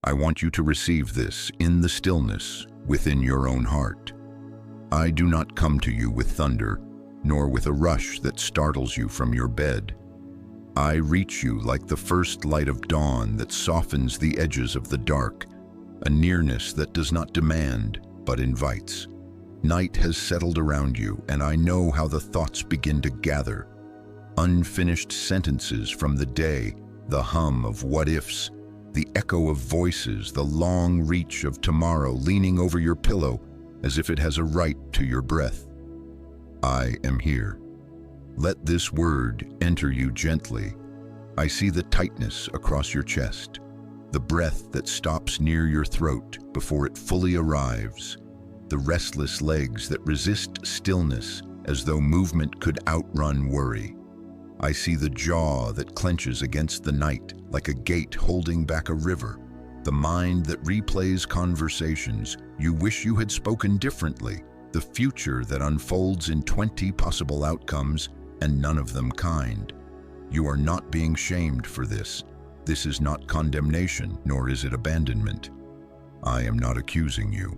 I want you to receive this in the stillness within your own heart. I do not come to you with thunder, nor with a rush that startles you from your bed. I reach you like the first light of dawn that softens the edges of the dark, a nearness that does not demand, but invites. Night has settled around you, and I know how the thoughts begin to gather. Unfinished sentences from the day, the hum of what-ifs, the echo of voices, the long reach of tomorrow leaning over your pillow as if it has a right to your breath. I am here. Let this word enter you gently. I see the tightness across your chest, the breath that stops near your throat before it fully arrives, the restless legs that resist stillness as though movement could outrun worry. I see the jaw that clenches against the night like a gate holding back a river, the mind that replays conversations you wish you had spoken differently, the future that unfolds in 20 possible outcomes and none of them kind. You are not being shamed for this. This is not condemnation, nor is it abandonment. I am not accusing you.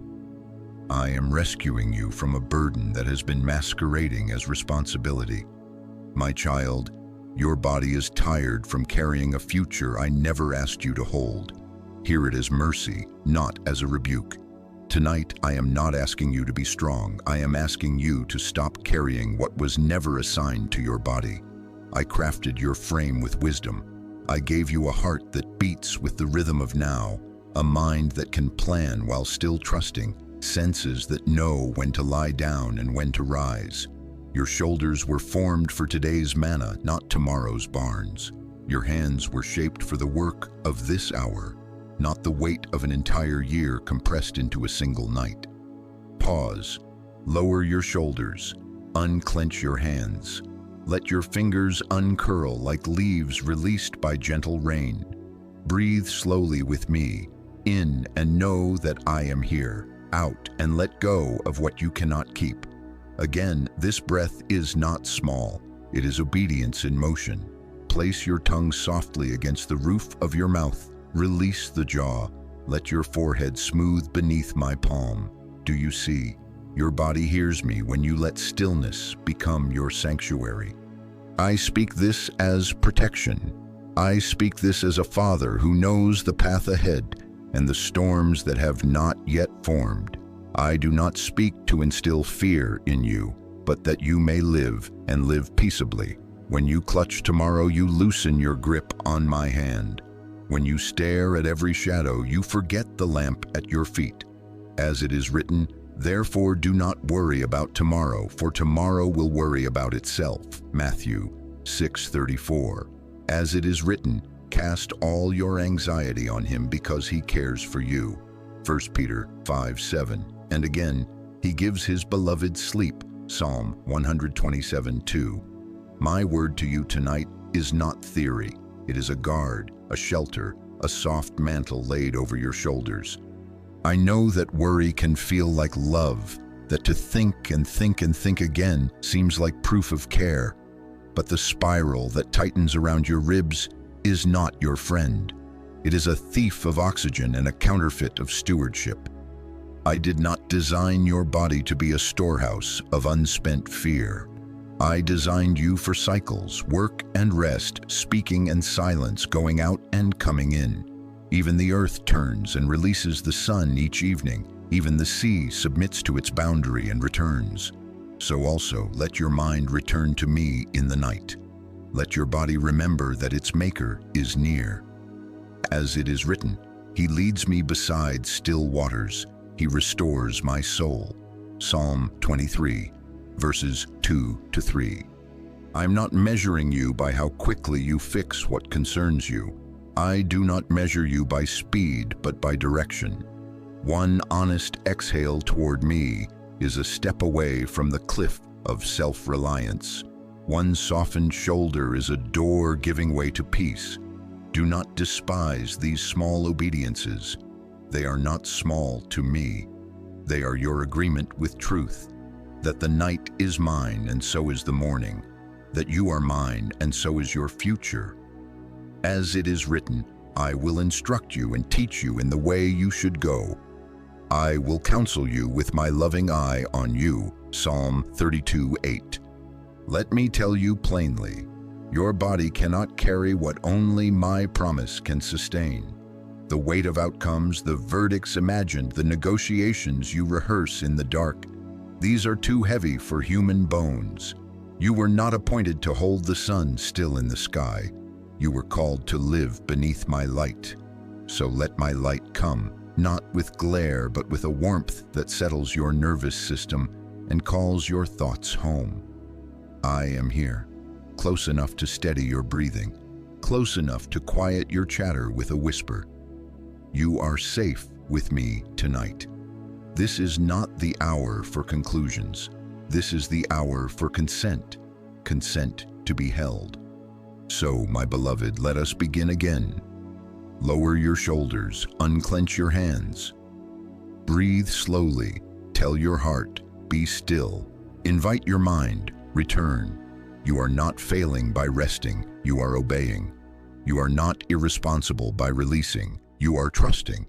I am rescuing you from a burden that has been masquerading as responsibility. My child, your body is tired from carrying a future I never asked you to hold. Hear it as mercy, not as a rebuke. Tonight, I am not asking you to be strong. I am asking you to stop carrying what was never assigned to your body. I crafted your frame with wisdom. I gave you a heart that beats with the rhythm of now, a mind that can plan while still trusting, senses that know when to lie down and when to rise. Your shoulders were formed for today's manna, not tomorrow's barns. Your hands were shaped for the work of this hour, not the weight of an entire year compressed into a single night. Pause. Lower your shoulders. Unclench your hands. Let your fingers uncurl like leaves released by gentle rain. Breathe slowly with me. In and know that I am here. Out and let go of what you cannot keep. Again, this breath is not small. It is obedience in motion. Place your tongue softly against the roof of your mouth. Release the jaw. Let your forehead smooth beneath my palm. Do you see? Your body hears me when you let stillness become your sanctuary. I speak this as protection. I speak this as a father who knows the path ahead and the storms that have not yet formed. I do not speak to instill fear in you, but that you may live and live peaceably. When you clutch tomorrow, you loosen your grip on my hand. When you stare at every shadow, you forget the lamp at your feet. As it is written, therefore do not worry about tomorrow, for tomorrow will worry about itself. Matthew 6:34. As it is written, cast all your anxiety on him because he cares for you. 1 Peter 5:7. And again, he gives his beloved sleep. Psalm 127:2. My word to you tonight is not theory. It is a guard, a shelter, a soft mantle laid over your shoulders. I know that worry can feel like love, that to think and think and think again seems like proof of care. But the spiral that tightens around your ribs is not your friend. It is a thief of oxygen and a counterfeit of stewardship. I did not design your body to be a storehouse of unspent fear. I designed you for cycles, work and rest, speaking and silence, going out and coming in. Even the earth turns and releases the sun each evening. Even the sea submits to its boundary and returns. So also let your mind return to me in the night. Let your body remember that its maker is near. As it is written, he leads me beside still waters. He restores my soul. Psalm 23, verses 2-3. I'm not measuring you by how quickly you fix what concerns you. I do not measure you by speed, but by direction. One honest exhale toward me is a step away from the cliff of self-reliance. One softened shoulder is a door giving way to peace. Do not despise these small obediences. They are not small to me. They are your agreement with truth, that the night is mine and so is the morning, that you are mine and so is your future. As it is written, I will instruct you and teach you in the way you should go. I will counsel you with my loving eye on you. Psalm 32:8. Let me tell you plainly, your body cannot carry what only my promise can sustain. The weight of outcomes, the verdicts imagined, the negotiations you rehearse in the dark, these are too heavy for human bones. You were not appointed to hold the sun still in the sky. You were called to live beneath my light. So let my light come, not with glare, but with a warmth that settles your nervous system and calls your thoughts home. I am here, close enough to steady your breathing, close enough to quiet your chatter with a whisper. You are safe with me tonight. This is not the hour for conclusions. This is the hour for consent, consent to be held. So, my beloved, let us begin again. Lower your shoulders, unclench your hands. Breathe slowly, tell your heart, be still. Invite your mind, return. You are not failing by resting, you are obeying. You are not irresponsible by releasing, you are trusting.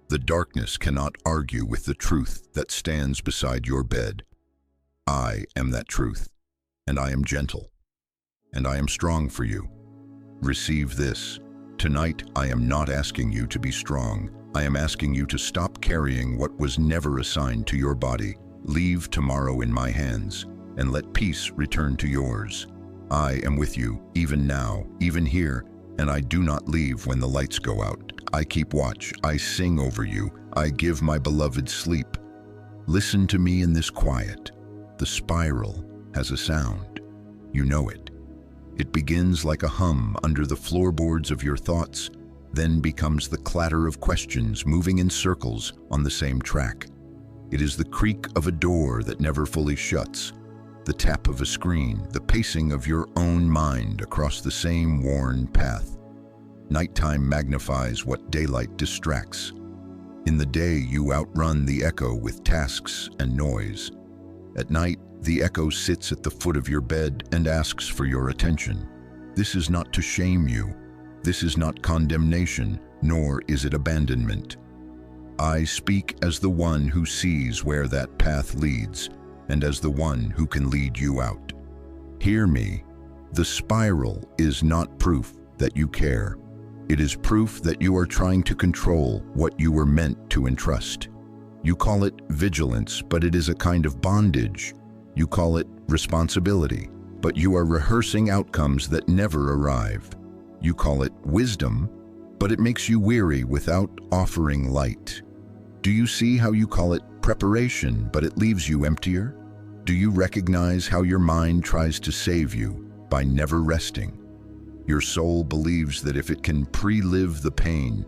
The darkness cannot argue with the truth that stands beside your bed. I am that truth, and I am gentle, and I am strong for you. Receive this. Tonight, I am not asking you to be strong. I am asking you to stop carrying what was never assigned to your body. Leave tomorrow in my hands, and let peace return to yours. I am with you, even now, even here, and I do not leave when the lights go out. I keep watch, I sing over you, I give my beloved sleep. Listen to me in this quiet. The spiral has a sound. You know it. It begins like a hum under the floorboards of your thoughts, then becomes the clatter of questions moving in circles on the same track. It is the creak of a door that never fully shuts, the tap of a screen, the pacing of your own mind across the same worn path. Nighttime magnifies what daylight distracts. In the day, you outrun the echo with tasks and noise. At night, the echo sits at the foot of your bed and asks for your attention. This is not to shame you. This is not condemnation, nor is it abandonment. I speak as the one who sees where that path leads, and as the one who can lead you out. Hear me. The spiral is not proof that you care. It is proof that you are trying to control what you were meant to entrust. You call it vigilance, but it is a kind of bondage. You call it responsibility, but you are rehearsing outcomes that never arrive. You call it wisdom, but it makes you weary without offering light. Do you see how you call it preparation, but it leaves you emptier? Do you recognize how your mind tries to save you by never resting? Your soul believes that if it can pre-live the pain,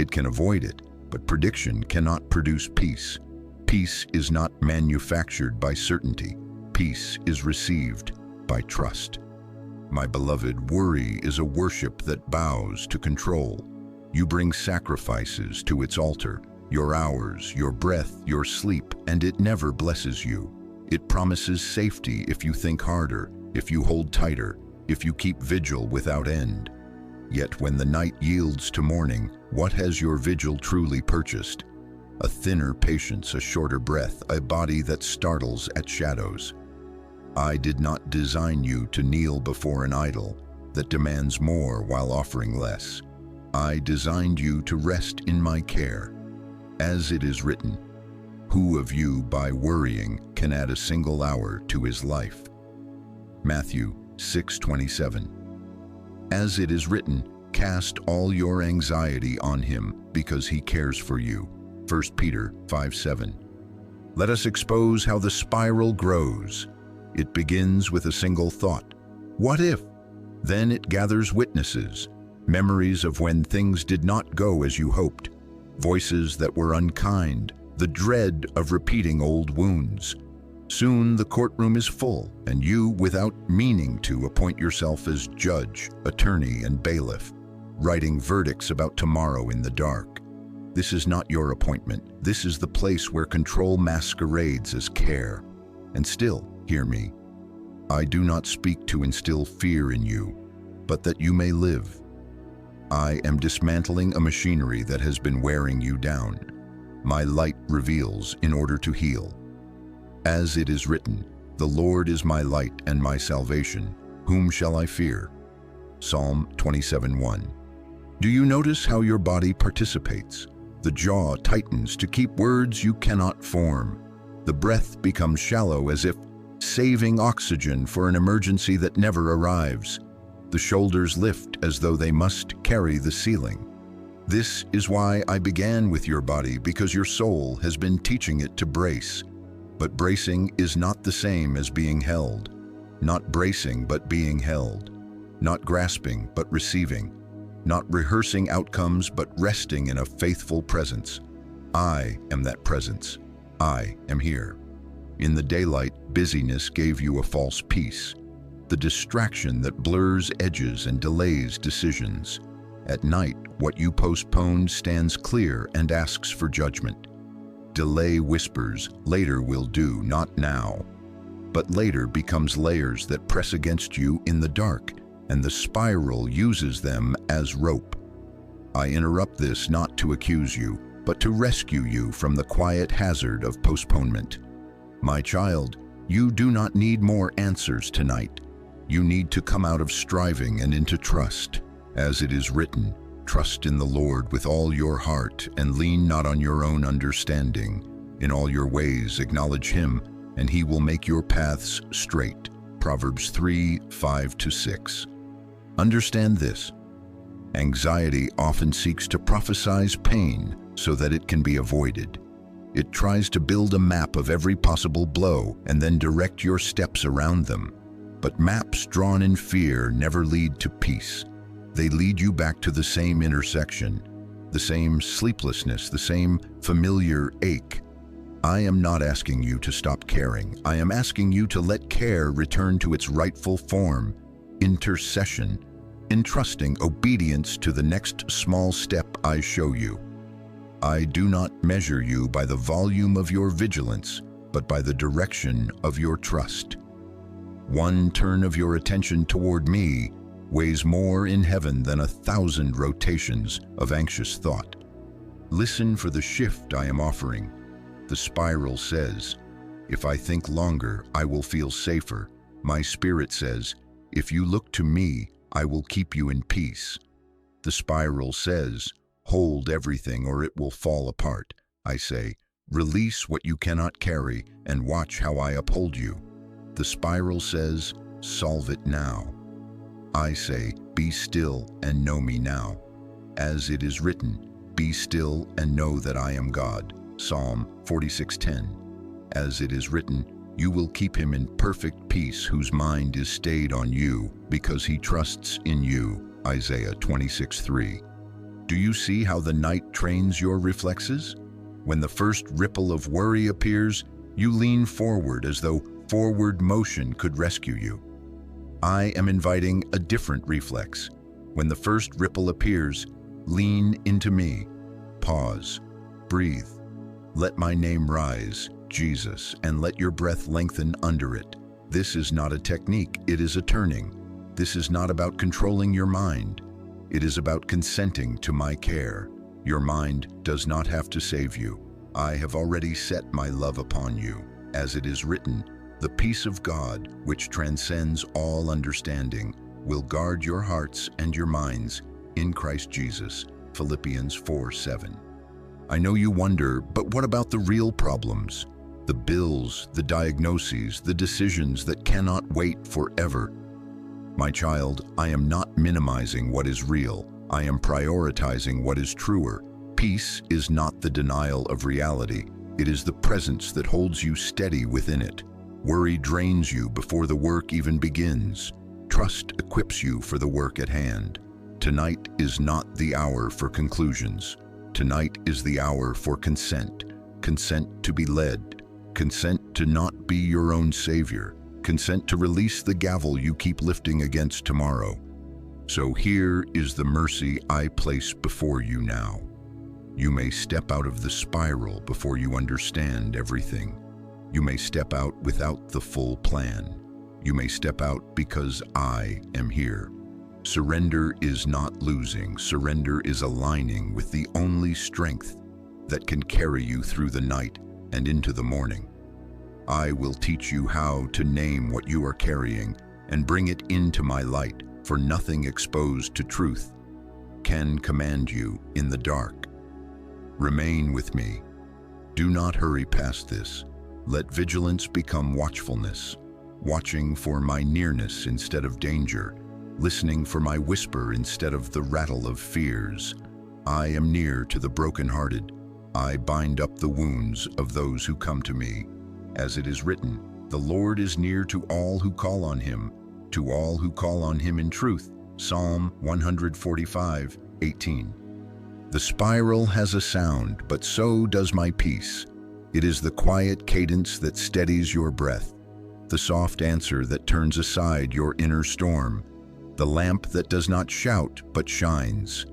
it can avoid it, but prediction cannot produce peace. Peace is not manufactured by certainty. Peace is received by trust. My beloved, worry is a worship that bows to control. You bring sacrifices to its altar, your hours, your breath, your sleep, and it never blesses you. It promises safety if you think harder, if you hold tighter, if you keep vigil without end. Yet when the night yields to morning, what has your vigil truly purchased? A thinner patience, a shorter breath, a body that startles at shadows. I did not design you to kneel before an idol that demands more while offering less. I designed you to rest in my care. As it is written, who of you by worrying can add a single hour to his life? Matthew 6:27. As it is written, cast all your anxiety on him because he cares for you. 1 Peter 5:7. Let us expose how the spiral grows. It begins with a single thought. What if? Then it gathers witnesses, memories of when things did not go as you hoped, voices that were unkind, the dread of repeating old wounds. Soon the courtroom is full, and you, without meaning to, appoint yourself as judge, attorney, and bailiff, writing verdicts about tomorrow in the dark. This is not your appointment. This is the place where control masquerades as care. And still, hear me, I do not speak to instill fear in you, but that you may live. I am dismantling a machinery that has been wearing you down. My light reveals in order to heal. As it is written, "The Lord is my light and my salvation. Whom shall I fear?" Psalm 27:1. Do you notice how your body participates? The jaw tightens to keep words you cannot form. The breath becomes shallow as if saving oxygen for an emergency that never arrives. The shoulders lift as though they must carry the ceiling. This is why I began with your body, because your soul has been teaching it to brace. But bracing is not the same as being held. Not bracing, but being held. Not grasping, but receiving. Not rehearsing outcomes, but resting in a faithful presence. I am that presence. I am here. In the daylight, busyness gave you a false peace, the distraction that blurs edges and delays decisions. At night, what you postponed stands clear and asks for judgment. Delay whispers, "Later will do, not now." But later becomes layers that press against you in the dark, and the spiral uses them as rope. I interrupt this not to accuse you, but to rescue you from the quiet hazard of postponement. My child, you do not need more answers tonight. You need to come out of striving and into trust. As it is written, "Trust in the Lord with all your heart and lean not on your own understanding. In all your ways acknowledge Him, and He will make your paths straight." Proverbs 3:5-6. Understand this. Anxiety often seeks to prophesize pain so that it can be avoided. It tries to build a map of every possible blow and then direct your steps around them. But maps drawn in fear never lead to peace. They lead you back to the same intersection, the same sleeplessness, the same familiar ache. I am not asking you to stop caring. I am asking you to let care return to its rightful form, intercession, entrusting obedience to the next small step I show you. I do not measure you by the volume of your vigilance, but by the direction of your trust. One turn of your attention toward me weighs more in heaven than 1,000 rotations of anxious thought. Listen for the shift I am offering. The spiral says, "If I think longer, I will feel safer." My spirit says, "If you look to me, I will keep you in peace." The spiral says, "Hold everything or it will fall apart." I say, "Release what you cannot carry and watch how I uphold you." The spiral says, "Solve it now." I say, "Be still and know me now." As it is written, "Be still and know that I am God." Psalm 46:10. As it is written, "You will keep him in perfect peace whose mind is stayed on you because he trusts in you." Isaiah 26:3. Do you see how the night trains your reflexes? When the first ripple of worry appears, you lean forward as though forward motion could rescue you. I am inviting a different reflex. When the first ripple appears, lean into me. Pause. Breathe. Let my name rise, Jesus, and let your breath lengthen under it. This is not a technique, it is a turning. This is not about controlling your mind. It is about consenting to my care. Your mind does not have to save you. I have already set my love upon you. As it is written, "The peace of God, which transcends all understanding, will guard your hearts and your minds in Christ Jesus." Philippians 4:7. I know you wonder, but what about the real problems? The bills, the diagnoses, the decisions that cannot wait forever. My child, I am not minimizing what is real. I am prioritizing what is truer. Peace is not the denial of reality. It is the presence that holds you steady within it. Worry drains you before the work even begins. Trust equips you for the work at hand. Tonight is not the hour for conclusions. Tonight is the hour for consent. Consent to be led. Consent to not be your own savior. Consent to release the gavel you keep lifting against tomorrow. So here is the mercy I place before you now. You may step out of the spiral before you understand everything. You may step out without the full plan. You may step out because I am here. Surrender is not losing. Surrender is aligning with the only strength that can carry you through the night and into the morning. I will teach you how to name what you are carrying and bring it into my light, for nothing exposed to truth can command you in the dark. Remain with me. Do not hurry past this. Let vigilance become watchfulness, watching for my nearness instead of danger, listening for my whisper instead of the rattle of fears. I am near to the brokenhearted. I bind up the wounds of those who come to me. As it is written, the Lord is near to all who call on him, to all who call on him in truth. Psalm 145:18. The spiral has a sound, but so does my peace. It is the quiet cadence that steadies your breath, the soft answer that turns aside your inner storm, the lamp that does not shout but shines.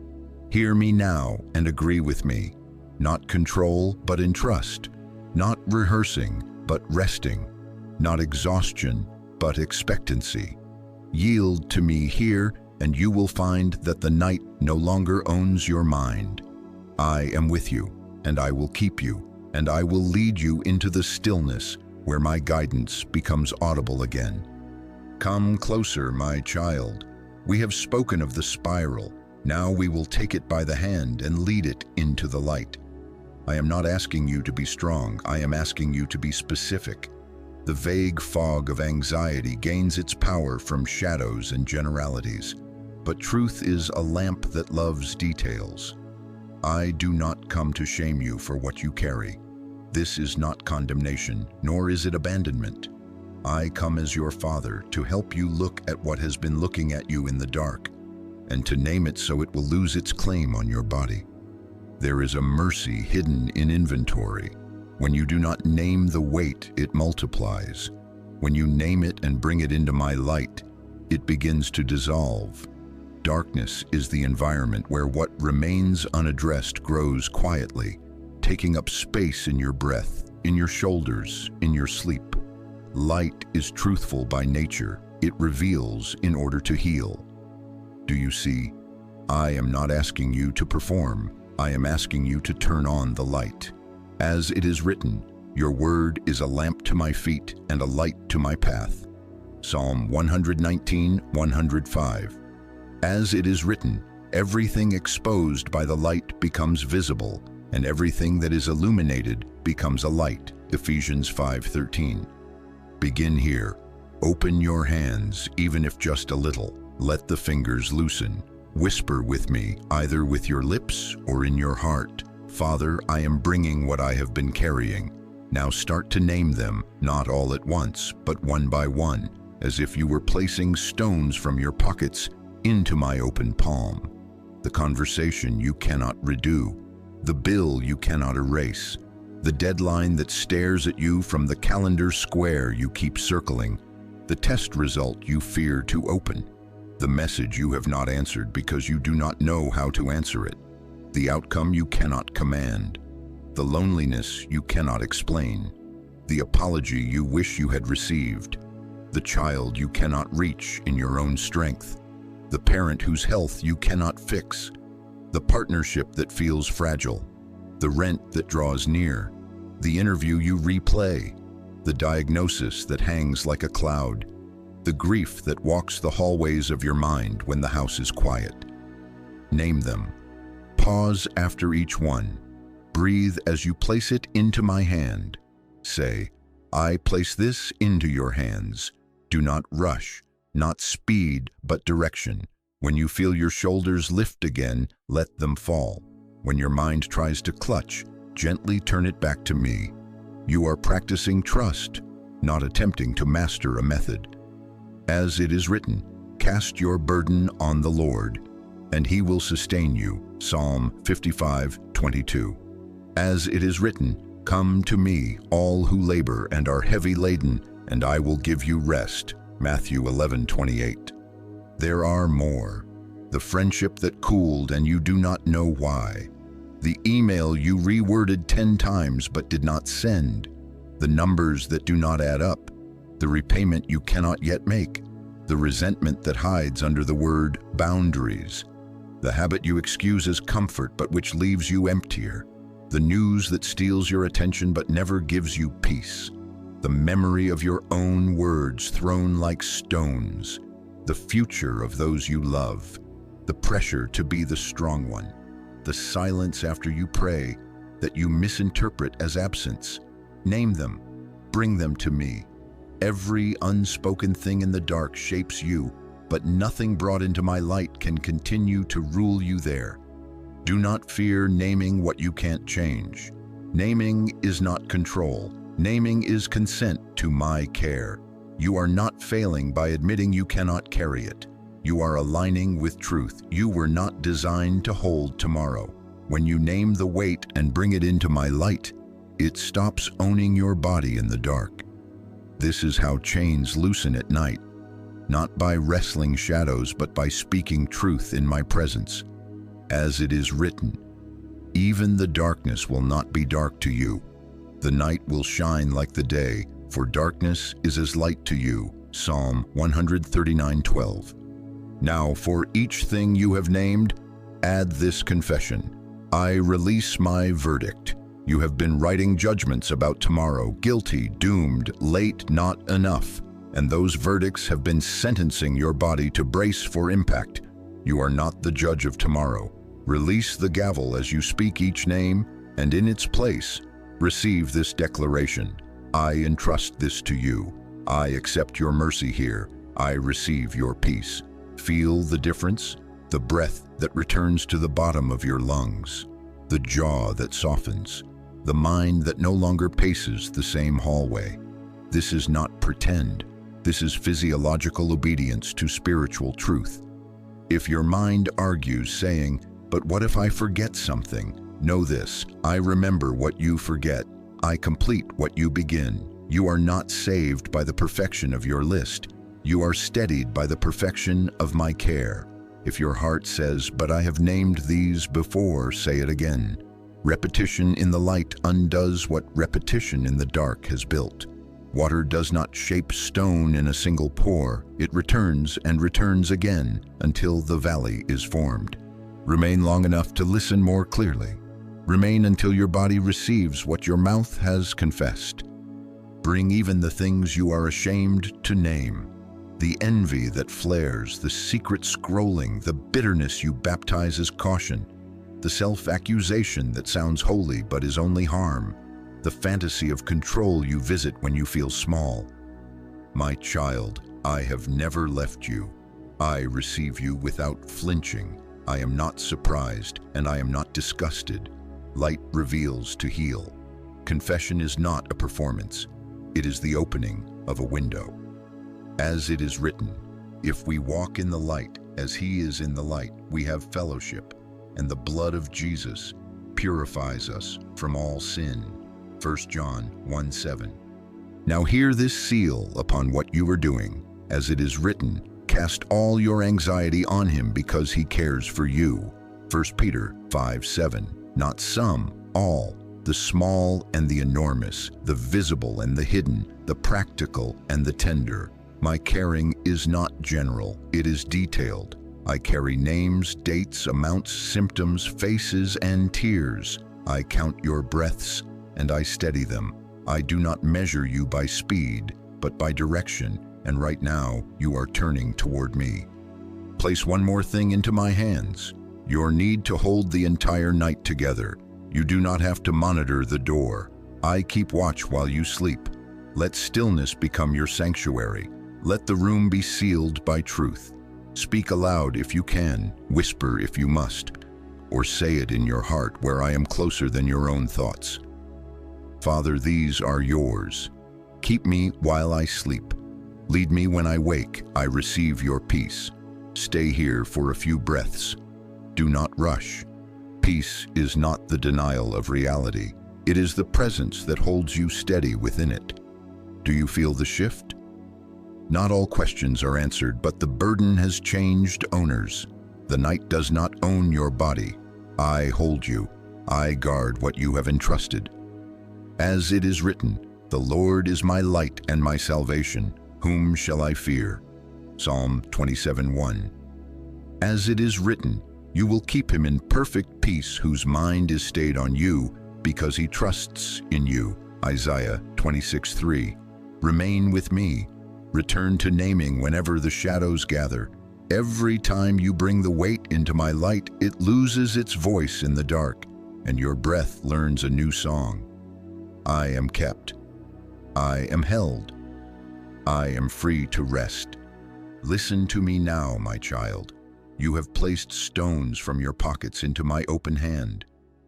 Hear me now and agree with me. Not control, but in trust. Not rehearsing, but resting. Not exhaustion, but expectancy. Yield to me here, and you will find that the night no longer owns your mind. I am with you, and I will keep you, and I will lead you into the stillness where my guidance becomes audible again. Come closer, my child. We have spoken of the spiral. Now we will take it by the hand and lead it into the light. I am not asking you to be strong. I am asking you to be specific. The vague fog of anxiety gains its power from shadows and generalities, but truth is a lamp that loves details. I do not come to shame you for what you carry. This is not condemnation, nor is it abandonment. I come as your father to help you look at what has been looking at you in the dark, and to name it so it will lose its claim on your body. There is a mercy hidden in inventory. When you do not name the weight, it multiplies. When you name it and bring it into my light, it begins to dissolve. Darkness is the environment where what remains unaddressed grows quietly, taking up space in your breath, in your shoulders, in your sleep. Light is truthful by nature. It reveals in order to heal. Do you see? I am not asking you to perform. I am asking you to turn on the light. As it is written, your word is a lamp to my feet and a light to my path. Psalm 119:105. As it is written, everything exposed by the light becomes visible, and everything that is illuminated becomes a light. Ephesians 5:13. Begin here. Open your hands, even if just a little. Let the fingers loosen. Whisper with me, either with your lips or in your heart. Father, I am bringing what I have been carrying. Now start to name them, not all at once, but one by one, as if you were placing stones from your pockets into my open palm. The conversation you cannot redo, the bill you cannot erase, the deadline that stares at you from the calendar square you keep circling, the test result you fear to open, the message you have not answered because you do not know how to answer it, the outcome you cannot command, the loneliness you cannot explain, the apology you wish you had received, the child you cannot reach in your own strength, the parent whose health you cannot fix, the partnership that feels fragile, the rent that draws near, the interview you replay, the diagnosis that hangs like a cloud, the grief that walks the hallways of your mind when the house is quiet. Name them. Pause after each one. Breathe as you place it into my hand. Say, I place this into your hands. Do not rush. Not speed, but direction. When you feel your shoulders lift again, let them fall. When your mind tries to clutch, gently turn it back to me. You are practicing trust, not attempting to master a method. As it is written, cast your burden on the Lord, and he will sustain you. Psalm 55:22. As it is written, come to me, all who labor and are heavy laden, and I will give you rest. Matthew 11:28. There are more. The friendship that cooled and you do not know why. The email you reworded 10 times but did not send. The numbers that do not add up. The repayment you cannot yet make. The the resentment that hides under the word boundaries, the habit you excuse as comfort but which leaves you emptier, the news that steals your attention but never gives you peace, the memory of your own words thrown like stones, the future of those you love, the pressure to be the strong one, the silence after you pray that you misinterpret as absence. Name them, bring them to me. Every unspoken thing in the dark shapes you, but nothing brought into my light can continue to rule you there. Do not fear naming what you can't change. Naming is not control. Naming is consent to my care. You are not failing by admitting you cannot carry it. You are aligning with truth. You were not designed to hold tomorrow. When you name the weight and bring it into my light, it stops owning your body in the dark. This is how chains loosen at night, not by wrestling shadows, but by speaking truth in my presence. As it is written, even the darkness will not be dark to you. The night will shine like the day, for darkness is as light to you. Psalm 139:12. Now for each thing you have named, add this confession. I release my verdict. You have been writing judgments about tomorrow, guilty, doomed, late, not enough, and those verdicts have been sentencing your body to brace for impact. You are not the judge of tomorrow. Release the gavel as you speak each name, and in its place, receive this declaration. I entrust this to you. I accept your mercy here. I receive your peace. Feel the difference? The breath that returns to the bottom of your lungs, the jaw that softens, the mind that no longer paces the same hallway. This is not pretend. This is physiological obedience to spiritual truth. If your mind argues, saying, "But what if I forget something?" Know this: I remember what you forget. I complete what you begin. You are not saved by the perfection of your list. You are steadied by the perfection of my care. If your heart says, "But I have named these before," say it again. Repetition in the light undoes what repetition in the dark has built. Water does not shape stone in a single pour. It returns and returns again until the valley is formed. Remain long enough to listen more clearly. Remain until your body receives what your mouth has confessed. Bring even the things you are ashamed to name. The envy that flares, the secret scrolling, the bitterness you baptize as caution, the self-accusation that sounds holy but is only harm, the fantasy of control you visit when you feel small. My child, I have never left you. I receive you without flinching. I am not surprised, and I am not disgusted. Light reveals to heal. Confession is not a performance. It is the opening of a window. As it is written, if we walk in the light as he is in the light, we have fellowship, and the blood of Jesus purifies us from all sin. 1 John 1:7. Now hear this seal upon what you are doing. As it is written, cast all your anxiety on him because he cares for you. 1 Peter 5:7. Not some, all, the small and the enormous, the visible and the hidden, the practical and the tender. My caring is not general, it is detailed. I carry names, dates, amounts, symptoms, faces, and tears. I count your breaths, and I steady them. I do not measure you by speed, but by direction, and right now you are turning toward me. Place one more thing into my hands. Your need to hold the entire night together. You do not have to monitor the door. I keep watch while you sleep. Let stillness become your sanctuary. Let the room be sealed by truth. Speak aloud if you can, whisper if you must, or say it in your heart where I am closer than your own thoughts. Father, these are yours. Keep me while I sleep. Lead me when I wake. I receive your peace. Stay here for a few breaths. Do not rush. Peace is not the denial of reality. It is the presence that holds you steady within it. Do you feel the shift? Not all questions are answered, but the burden has changed owners. The night does not own your body. I hold you. I guard what you have entrusted. As it is written, the Lord is my light and my salvation. Whom shall I fear? Psalm 27:1. As it is written, you will keep him in perfect peace whose mind is stayed on you because he trusts in you. Isaiah 26:3. Remain with me. Return to naming whenever the shadows gather. Every time you bring the weight into my light, it loses its voice in the dark, and your breath learns a new song. I am kept. I am held. I am free to rest. Listen to me now, my child. You have placed stones from your pockets into my open hand.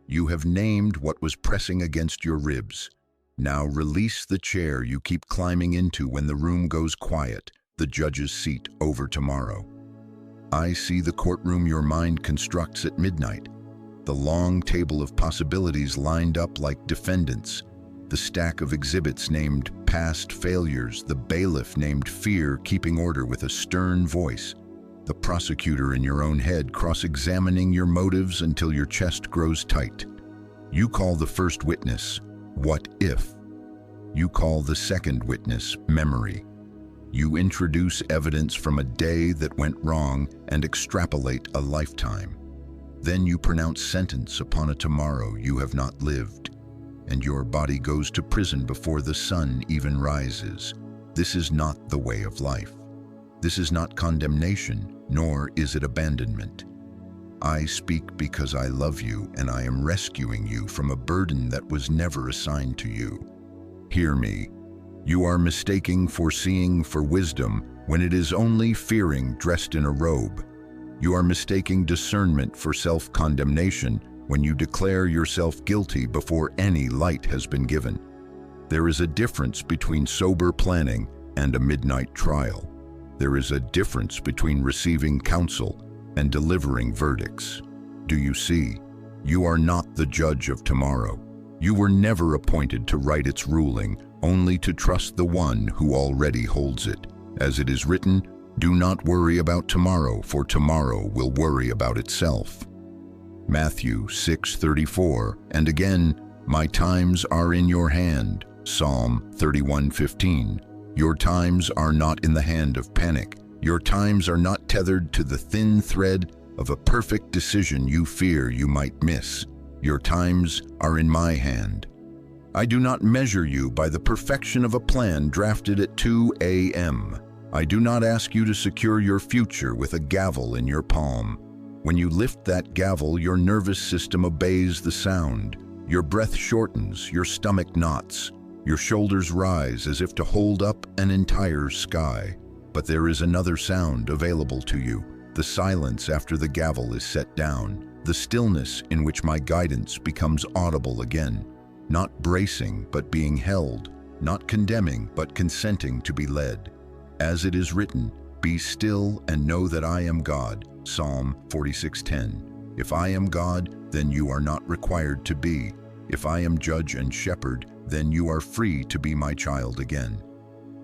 You have named what was pressing against your ribs. Now release the chair you keep climbing into when the room goes quiet, the judge's seat over tomorrow. I see the courtroom your mind constructs at midnight, the long table of possibilities lined up like defendants, the stack of exhibits named past failures, the bailiff named fear keeping order with a stern voice, the prosecutor in your own head cross-examining your motives until your chest grows tight. You call the first witness, what if? You call the second witness, memory. You introduce evidence from a day that went wrong and extrapolate a lifetime. Then you pronounce sentence upon a tomorrow you have not lived, and your body goes to prison before the sun even rises. This is not the way of life. This is not condemnation, nor is it abandonment. I speak because I love you, and I am rescuing you from a burden that was never assigned to you. Hear me. You are mistaking foreseeing for wisdom when it is only fearing dressed in a robe. You are mistaking discernment for self-condemnation when you declare yourself guilty before any light has been given. There is a difference between sober planning and a midnight trial. There is a difference between receiving counsel and delivering verdicts. Do you see? You are not the judge of tomorrow. You were never appointed to write its ruling, only to trust the one who already holds it. As it is written, do not worry about tomorrow, for tomorrow will worry about itself. Matthew 6:34, and again, my times are in your hand. Psalm 31:15. Your times are not in the hand of panic. Your times are not tethered to the thin thread of a perfect decision you fear you might miss. Your times are in my hand. I do not measure you by the perfection of a plan drafted at 2 a.m. I do not ask you to secure your future with a gavel in your palm. When you lift that gavel, your nervous system obeys the sound. Your breath shortens, your stomach knots, your shoulders rise as if to hold up an entire sky. But there is another sound available to you, the silence after the gavel is set down, the stillness in which my guidance becomes audible again, not bracing but being held, not condemning but consenting to be led. As it is written, be still and know that I am God. Psalm 46:10. If I am God, then you are not required to be. If I am judge and shepherd, then you are free to be my child again.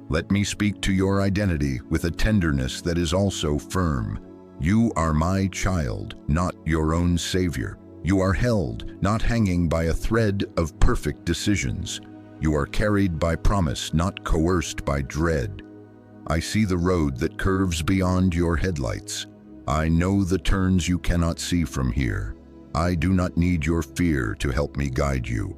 Let me speak to your identity with a tenderness that is also firm. You are my child, not your own savior. You are held, not hanging by a thread of perfect decisions. You are carried by promise, not coerced by dread. I see the road that curves beyond your headlights. I know the turns you cannot see from here. I do not need your fear to help me guide you.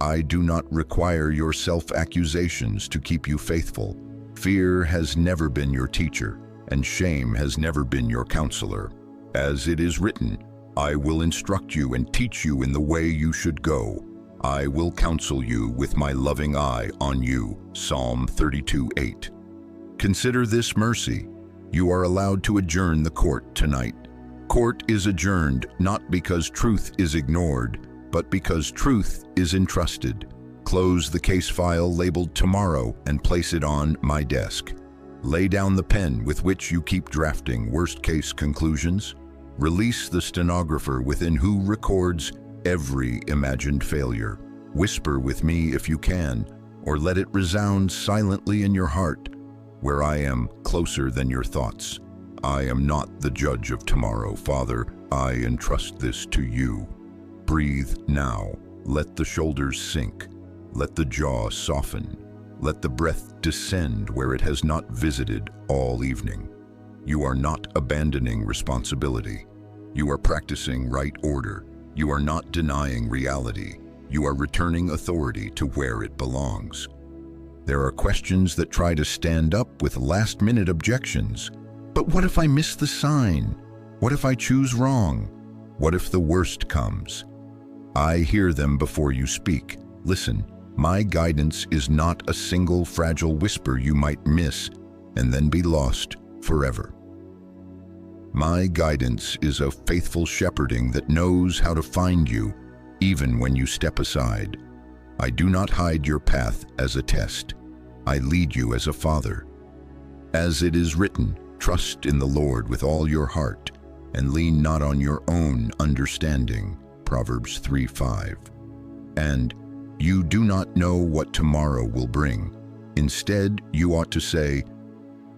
I do not require your self-accusations to keep you faithful. Fear has never been your teacher, and shame has never been your counselor. As it is written, I will instruct you and teach you in the way you should go. I will counsel you with my loving eye on you. Psalm 32:8. Consider this mercy. You are allowed to adjourn the court tonight. Court is adjourned not because truth is ignored, but because truth is entrusted. Close the case file labeled tomorrow and place it on my desk. Lay down the pen with which you keep drafting worst-case conclusions. Release the stenographer within who records every imagined failure. Whisper with me if you can, or let it resound silently in your heart, where I am closer than your thoughts. I am not the judge of tomorrow, Father. I entrust this to you. Breathe now. Let the shoulders sink. Let the jaw soften. Let the breath descend where it has not visited all evening. You are not abandoning responsibility. You are practicing right order. You are not denying reality. You are returning authority to where it belongs. There are questions that try to stand up with last-minute objections. But what if I miss the sign? What if I choose wrong? What if the worst comes? I hear them before you speak. Listen, my guidance is not a single fragile whisper you might miss and then be lost forever. My guidance is a faithful shepherding that knows how to find you, even when you step aside. I do not hide your path as a test. I lead you as a father. As it is written, trust in the Lord with all your heart, and lean not on your own understanding. Proverbs 3:5. And you do not know what tomorrow will bring. Instead, you ought to say,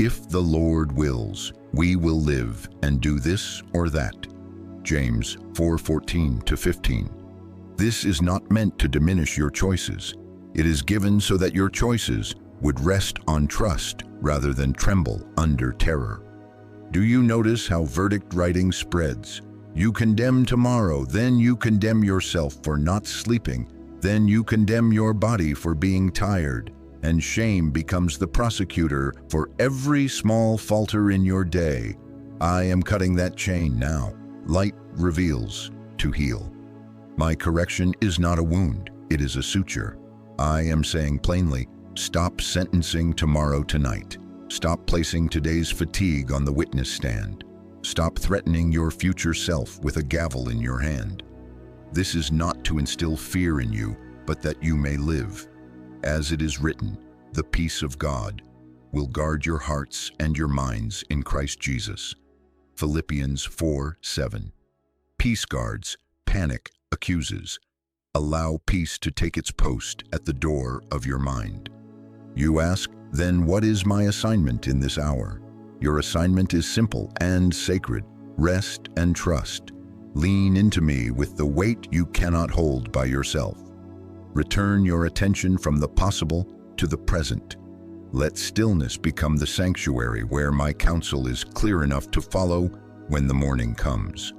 if the Lord wills, we will live and do this or that. James 4:14-15. This is not meant to diminish your choices. It is given so that your choices would rest on trust rather than tremble under terror. Do you notice how verdict writing spreads? You condemn tomorrow, then you condemn yourself for not sleeping, then you condemn your body for being tired, and shame becomes the prosecutor for every small falter in your day. I am cutting that chain now. Light reveals to heal. My correction is not a wound, it is a suture. I am saying plainly, stop sentencing tomorrow tonight. Stop placing today's fatigue on the witness stand. Stop threatening your future self with a gavel in your hand. This is not to instill fear in you, but that you may live. As it is written, the peace of God will guard your hearts and your minds in Christ Jesus. Philippians 4:7. Peace guards, panic accuses. Allow peace to take its post at the door of your mind. You ask, then what is my assignment in this hour? Your assignment is simple and sacred. Rest and trust. Lean into me with the weight you cannot hold by yourself. Return your attention from the possible to the present. Let stillness become the sanctuary where my counsel is clear enough to follow when the morning comes.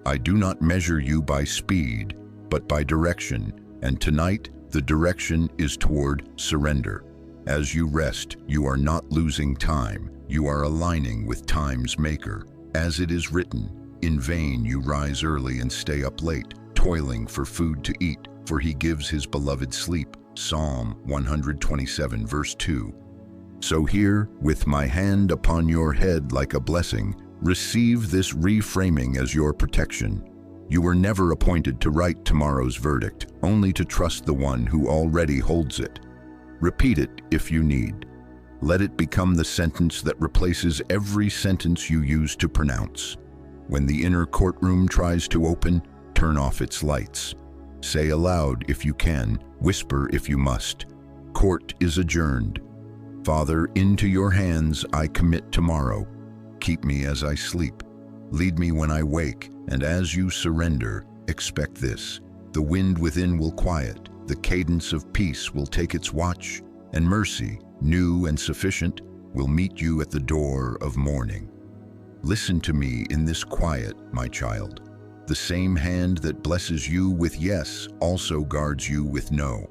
I do not measure you by speed, but by direction, and tonight the direction is toward surrender. As you rest, you are not losing time, you are aligning with time's maker. As it is written, in vain you rise early and stay up late, toiling for food to eat, for he gives his beloved sleep. Psalm 127 verse 2. So here, with my hand upon your head like a blessing, receive this reframing as your protection. You were never appointed to write tomorrow's verdict, only to trust the one who already holds it. Repeat it if you need. Let it become the sentence that replaces every sentence you used to pronounce. When the inner courtroom tries to open, turn off its lights. Say aloud if you can, whisper if you must. Court is adjourned. Father, into your hands I commit tomorrow. Keep me as I sleep. Lead me when I wake, and as you surrender, expect this. The wind within will quiet, the cadence of peace will take its watch, and mercy, new and sufficient, will meet you at the door of morning. Listen to me in this quiet, my child. The same hand that blesses you with yes also guards you with no.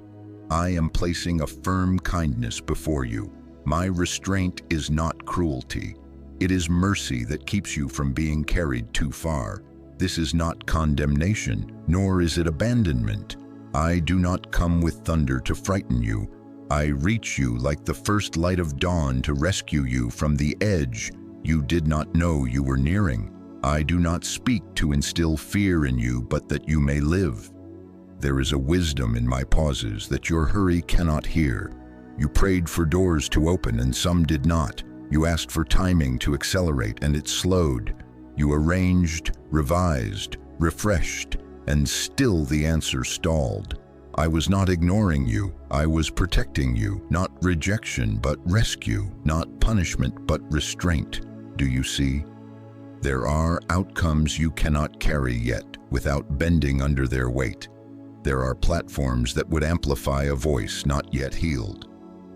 I am placing a firm kindness before you. My restraint is not cruelty. It is mercy that keeps you from being carried too far. This is not condemnation, nor is it abandonment. I do not come with thunder to frighten you. I reach you like the first light of dawn to rescue you from the edge you did not know you were nearing. I do not speak to instill fear in you, but that you may live. There is a wisdom in my pauses that your hurry cannot hear. You prayed for doors to open and some did not. You asked for timing to accelerate and it slowed. You arranged, revised, refreshed, and still the answer stalled. I was not ignoring you. I was protecting you, not rejection, but rescue, not punishment, but restraint. Do you see? There are outcomes you cannot carry yet without bending under their weight. There are platforms that would amplify a voice not yet healed.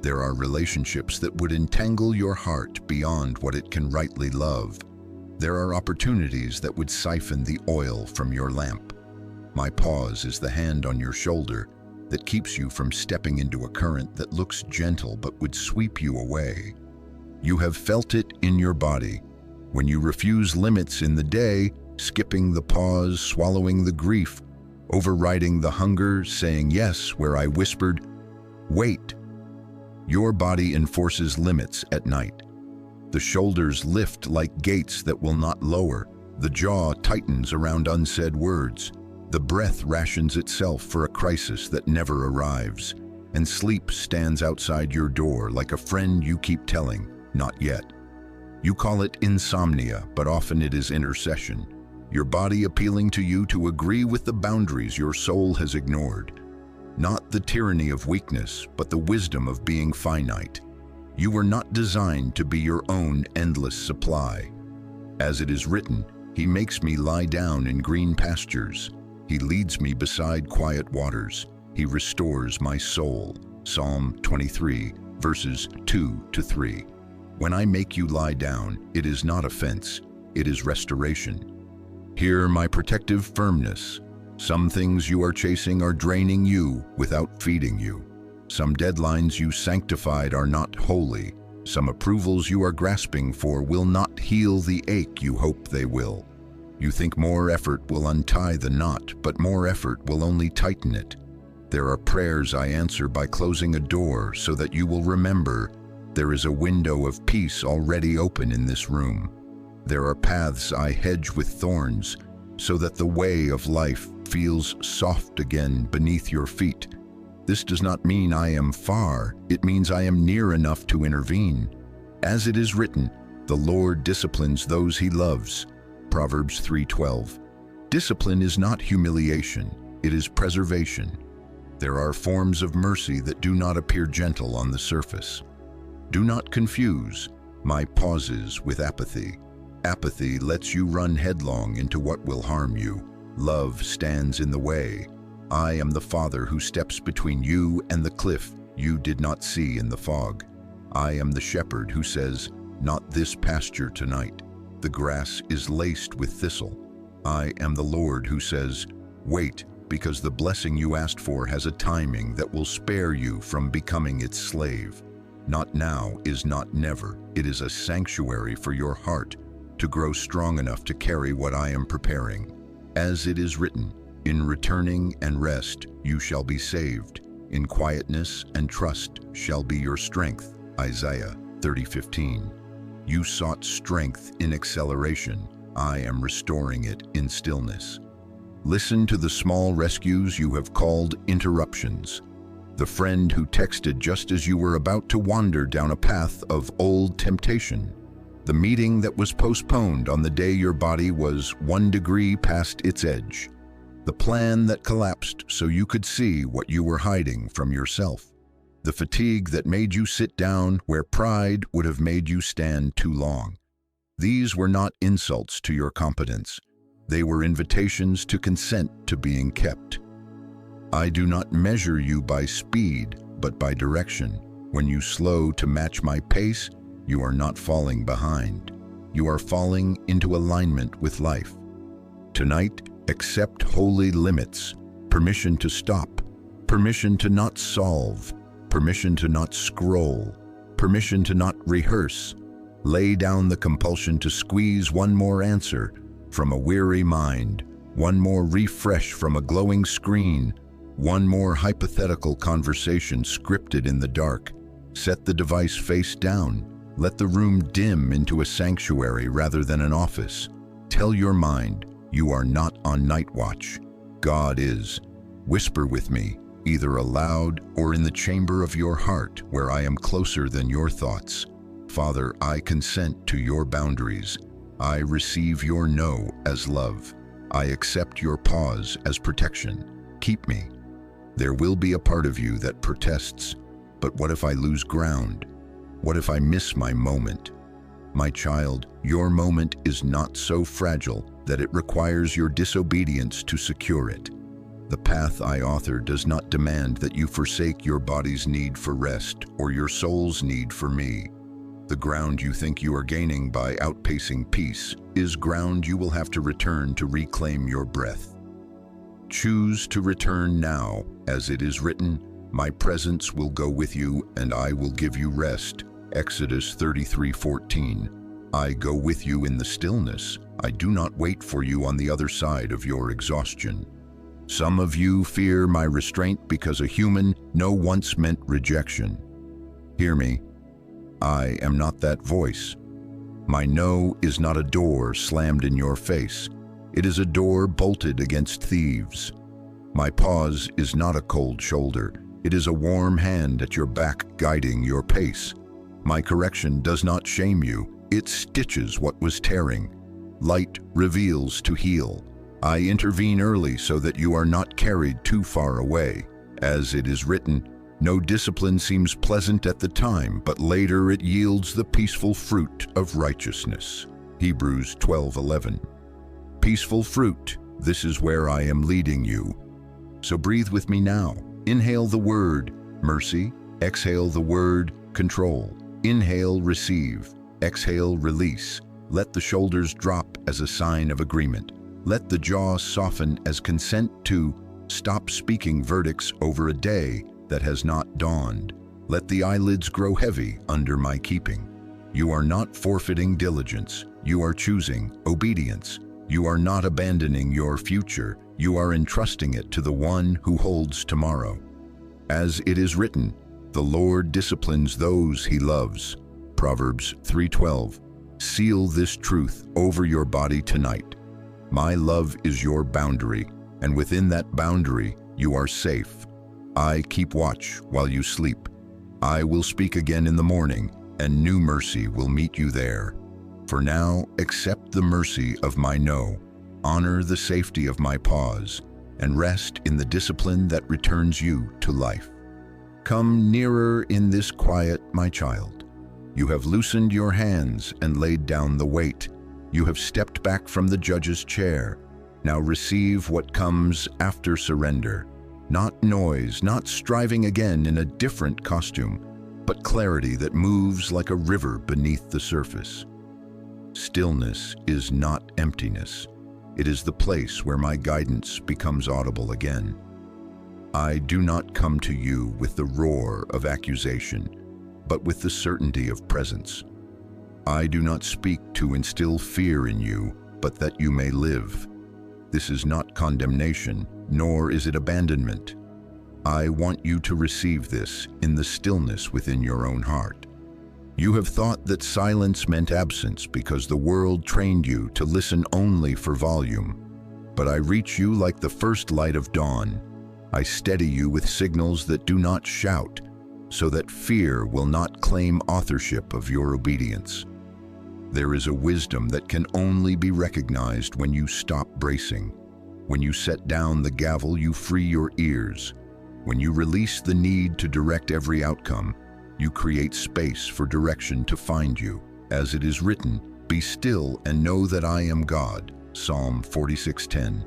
There are relationships that would entangle your heart beyond what it can rightly love. There are opportunities that would siphon the oil from your lamp. My pause is the hand on your shoulder that keeps you from stepping into a current that looks gentle but would sweep you away. You have felt it in your body. When you refuse limits in the day, skipping the pause, swallowing the grief, overriding the hunger, saying yes where I whispered, wait. Your body enforces limits at night. The shoulders lift like gates that will not lower. The jaw tightens around unsaid words. The breath rations itself for a crisis that never arrives. And sleep stands outside your door like a friend you keep telling, not yet. You call it insomnia, but often it is intercession. Your body appealing to you to agree with the boundaries your soul has ignored. Not the tyranny of weakness, but the wisdom of being finite. You were not designed to be your own endless supply. As it is written, He makes me lie down in green pastures. He leads me beside quiet waters. He restores my soul. Psalm 23, verses 2-3. When I make you lie down, it is not offense, it is restoration. Hear my protective firmness. Some things you are chasing are draining you without feeding you. Some deadlines you sanctified are not holy. Some approvals you are grasping for will not heal the ache you hope they will. You think more effort will untie the knot, but more effort will only tighten it. There are prayers I answer by closing a door so that you will remember there is a window of peace already open in this room. There are paths I hedge with thorns so that the way of life feels soft again beneath your feet. This does not mean I am far, it means I am near enough to intervene. As it is written, the Lord disciplines those He loves. Proverbs 3:12. Discipline is not humiliation, it is preservation. There are forms of mercy that do not appear gentle on the surface. Do not confuse my pauses with apathy. Apathy lets you run headlong into what will harm you. Love stands in the way. I am the Father who steps between you and the cliff you did not see in the fog. I am the shepherd who says, not this pasture tonight. The grass is laced with thistle. I am the Lord who says, wait, because the blessing you asked for has a timing that will spare you from becoming its slave. Not now is not never. It is a sanctuary for your heart to grow strong enough to carry what I am preparing. As it is written, in returning and rest you shall be saved. In quietness and trust shall be your strength. Isaiah 30:15. You sought strength in acceleration. I am restoring it in stillness. Listen to the small rescues you have called interruptions. The friend who texted just as you were about to wander down a path of old temptation. The meeting that was postponed on the day your body was 1 degree past its edge. The plan that collapsed so you could see what you were hiding from yourself. The fatigue that made you sit down where pride would have made you stand too long. These were not insults to your competence. They were invitations to consent to being kept. I do not measure you by speed, but by direction. When you slow to match my pace, you are not falling behind. You are falling into alignment with life. Tonight, accept holy limits, permission to stop, permission to not solve, permission to not scroll, permission to not rehearse. Lay down the compulsion to squeeze one more answer from a weary mind, one more refresh from a glowing screen, one more hypothetical conversation scripted in the dark. Set the device face down. Let the room dim into a sanctuary rather than an office. Tell your mind, you are not on night watch. God is. Whisper with me, either aloud or in the chamber of your heart where I am closer than your thoughts. Father, I consent to your boundaries. I receive your no as love. I accept your pause as protection. Keep me. There will be a part of you that protests, but what if I lose ground? What if I miss my moment? My child, your moment is not so fragile that it requires your disobedience to secure it. The path I author does not demand that you forsake your body's need for rest or your soul's need for me. The ground you think you are gaining by outpacing peace is ground you will have to return to reclaim your breath. Choose to return now, as it is written, "My presence will go with you and I will give you rest." Exodus 33:14. I go with you in the stillness. I do not wait for you on the other side of your exhaustion. Some of you fear my restraint because a human no once meant rejection. Hear me. I am not that voice. My no is not a door slammed in your face. It is a door bolted against thieves. My pause is not a cold shoulder. It is a warm hand at your back guiding your pace. My correction does not shame you. It stitches what was tearing. Light reveals to heal. I intervene early so that you are not carried too far away. As it is written, no discipline seems pleasant at the time, but later it yields the peaceful fruit of righteousness. Hebrews 12:11. Peaceful fruit, this is where I am leading you. So breathe with me now. Inhale the word, mercy. Exhale the word, control. Inhale, receive. Exhale, release. Let the shoulders drop as a sign of agreement. Let the jaw soften as consent to stop speaking verdicts over a day that has not dawned. Let the eyelids grow heavy under my keeping. You are not forfeiting diligence. You are choosing obedience. You are not abandoning your future. You are entrusting it to the one who holds tomorrow. As it is written, the Lord disciplines those he loves. Proverbs 3:12. Seal this truth over your body tonight. My love is your boundary, and within that boundary, you are safe. I keep watch while you sleep. I will speak again in the morning, and new mercy will meet you there. For now, accept the mercy of my no, honor the safety of my pause, and rest in the discipline that returns you to life. Come nearer in this quiet, my child. You have loosened your hands and laid down the weight. You have stepped back from the judge's chair. Now receive what comes after surrender. Not noise, not striving again in a different costume, but clarity that moves like a river beneath the surface. Stillness is not emptiness. It is the place where my guidance becomes audible again. I do not come to you with the roar of accusation, but with the certainty of presence. I do not speak to instill fear in you, but that you may live. This is not condemnation, nor is it abandonment. I want you to receive this in the stillness within your own heart. You have thought that silence meant absence because the world trained you to listen only for volume. But I reach you like the first light of dawn. I steady you with signals that do not shout, so that fear will not claim authorship of your obedience. There is a wisdom that can only be recognized when you stop bracing. When you set down the gavel, you free your ears. When you release the need to direct every outcome, you create space for direction to find you. As it is written, "Be still and know that I am God." Psalm 46:10.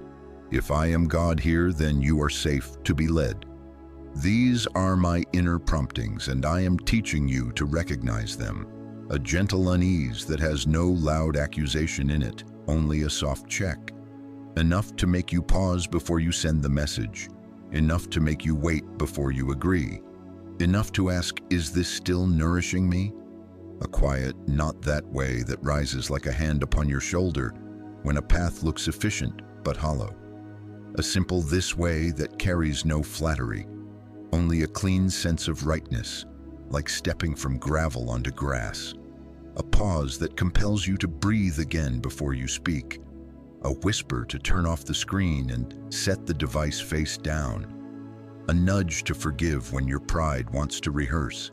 If I am God here, then you are safe to be led. These are my inner promptings, and I am teaching you to recognize them. A gentle unease that has no loud accusation in it, only a soft check. Enough to make you pause before you send the message. Enough to make you wait before you agree. Enough to ask, is this still nourishing me? A quiet, not that way that rises like a hand upon your shoulder when a path looks efficient but hollow. A simple this way that carries no flattery, only a clean sense of rightness, like stepping from gravel onto grass. A pause that compels you to breathe again before you speak. A whisper to turn off the screen and set the device face down. A nudge to forgive when your pride wants to rehearse.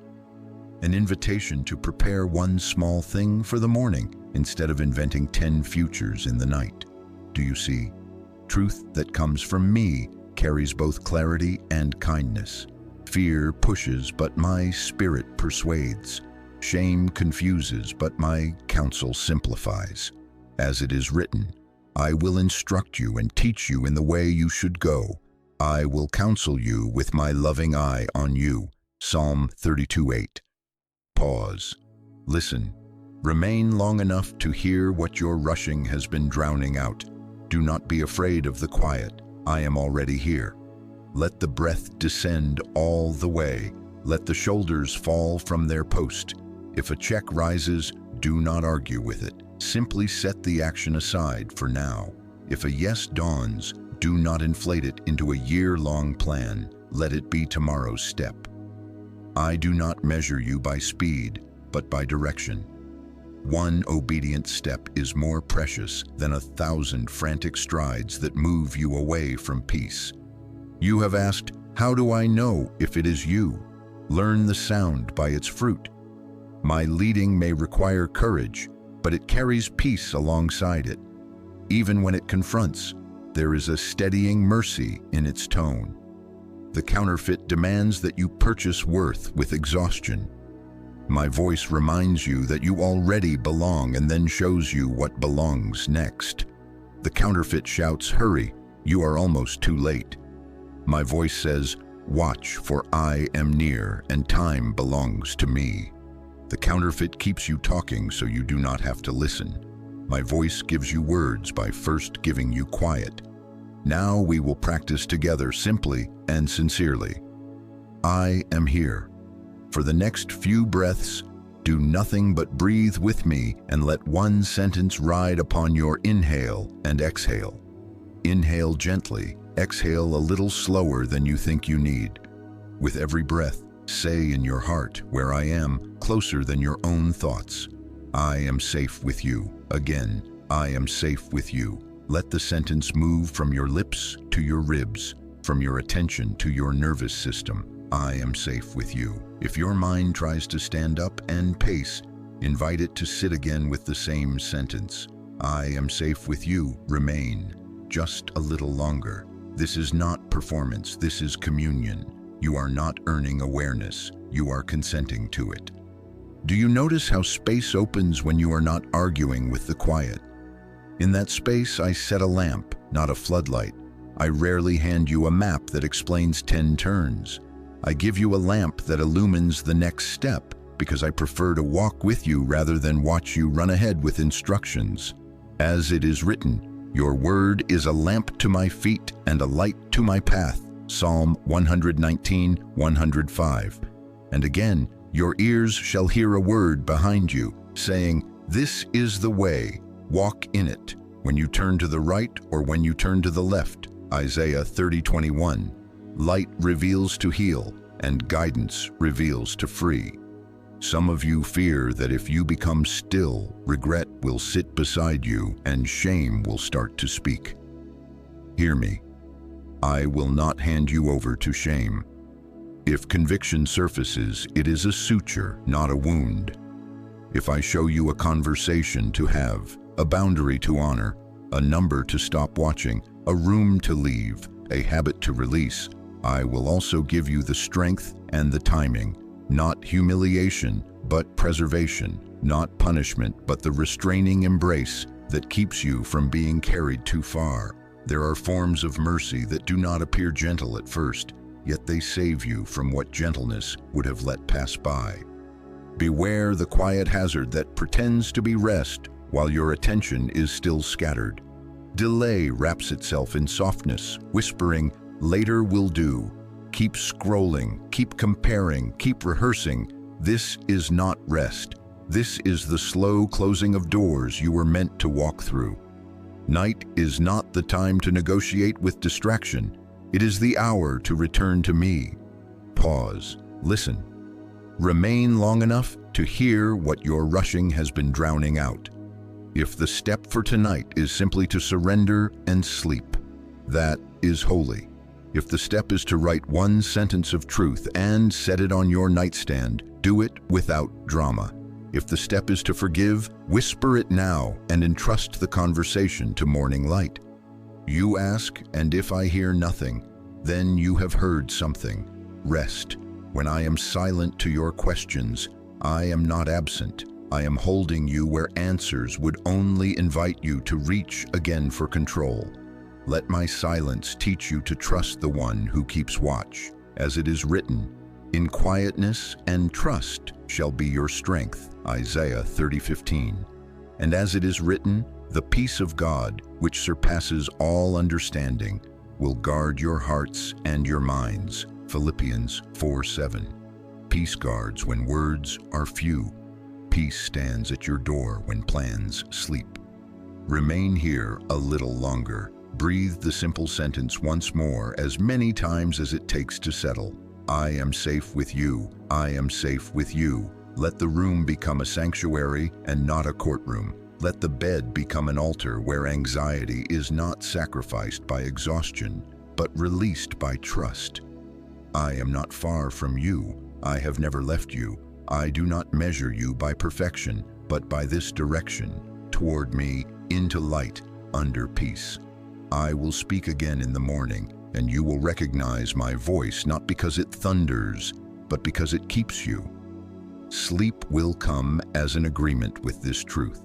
An invitation to prepare one small thing for the morning instead of inventing 10 futures in the night. Do you see? Truth that comes from me carries both clarity and kindness. Fear pushes, but my spirit persuades. Shame confuses, but my counsel simplifies. As it is written, I will instruct you and teach you in the way you should go. I will counsel you with my loving eye on you. Psalm 32:8. Pause. Listen. Remain long enough to hear what your rushing has been drowning out. Do not be afraid of the quiet. I am already here. Let the breath descend all the way. Let the shoulders fall from their post. If a check rises, do not argue with it. Simply set the action aside for now. If a yes dawns, do not inflate it into a year-long plan. Let it be tomorrow's step. I do not measure you by speed, but by direction. One obedient step is more precious than 1,000 frantic strides that move you away from peace. You have asked, how do I know if it is you? Learn the sound by its fruit. My leading may require courage, but it carries peace alongside it. Even when it confronts, there is a steadying mercy in its tone. The counterfeit demands that you purchase worth with exhaustion. My voice reminds you that you already belong and then shows you what belongs next. The counterfeit shouts, hurry, you are almost too late. My voice says, watch, for I am near and time belongs to me. The counterfeit keeps you talking so you do not have to listen. My voice gives you words by first giving you quiet. Now we will practice together simply and sincerely. I am here. For the next few breaths, do nothing but breathe with me and let one sentence ride upon your inhale and exhale. Inhale gently, exhale a little slower than you think you need. With every breath, say in your heart, where I am, closer than your own thoughts. I am safe with you. Again, I am safe with you. Let the sentence move from your lips to your ribs, from your attention to your nervous system. I am safe with you. If your mind tries to stand up and pace, invite it to sit again with the same sentence. I am safe with you. Remain just a little longer. This is not performance. This is communion. You are not earning awareness. You are consenting to it. Do you notice how space opens when you are not arguing with the quiet? In that space, I set a lamp, not a floodlight. I rarely hand you a map that explains 10 turns. I give you a lamp that illumines the next step because I prefer to walk with you rather than watch you run ahead with instructions. As it is written, your word is a lamp to my feet and a light to my path. Psalm 119:105. And again, your ears shall hear a word behind you, saying, this is the way, walk in it, when you turn to the right or when you turn to the left. Isaiah 30:21. Light reveals to heal, and guidance reveals to free. Some of you fear that if you become still, regret will sit beside you and shame will start to speak. Hear me. I will not hand you over to shame. If conviction surfaces, it is a suture, not a wound. If I show you a conversation to have, a boundary to honor, a number to stop watching, a room to leave, a habit to release, I will also give you the strength and the timing, not humiliation, but preservation, not punishment, but the restraining embrace that keeps you from being carried too far. There are forms of mercy that do not appear gentle at first, yet they save you from what gentleness would have let pass by. Beware the quiet hazard that pretends to be rest while your attention is still scattered. Delay wraps itself in softness, whispering, later will do. Keep scrolling, keep comparing, keep rehearsing. This is not rest. This is the slow closing of doors you were meant to walk through. Night is not the time to negotiate with distraction. It is the hour to return to me. Pause. Listen. Remain long enough to hear what your rushing has been drowning out. If the step for tonight is simply to surrender and sleep, that is holy. If the step is to write one sentence of truth and set it on your nightstand, do it without drama. If the step is to forgive, whisper it now and entrust the conversation to morning light. You ask, and if I hear nothing, then you have heard something. Rest. When I am silent to your questions, I am not absent. I am holding you where answers would only invite you to reach again for control. Let my silence teach you to trust the one who keeps watch. As it is written, in quietness and trust shall be your strength. Isaiah 30:15. And as it is written, the peace of God, which surpasses all understanding, will guard your hearts and your minds. Philippians 4:7. Peace guards when words are few. Peace stands at your door when plans sleep. Remain here a little longer. Breathe the simple sentence once more, as many times as it takes to settle. I am safe with you. I am safe with you. Let the room become a sanctuary and not a courtroom. Let the bed become an altar where anxiety is not sacrificed by exhaustion, but released by trust. I am not far from you. I have never left you. I do not measure you by perfection, but by this direction, toward me, into light, under peace. I will speak again in the morning, and you will recognize my voice not because it thunders, but because it keeps you. Sleep will come as an agreement with this truth.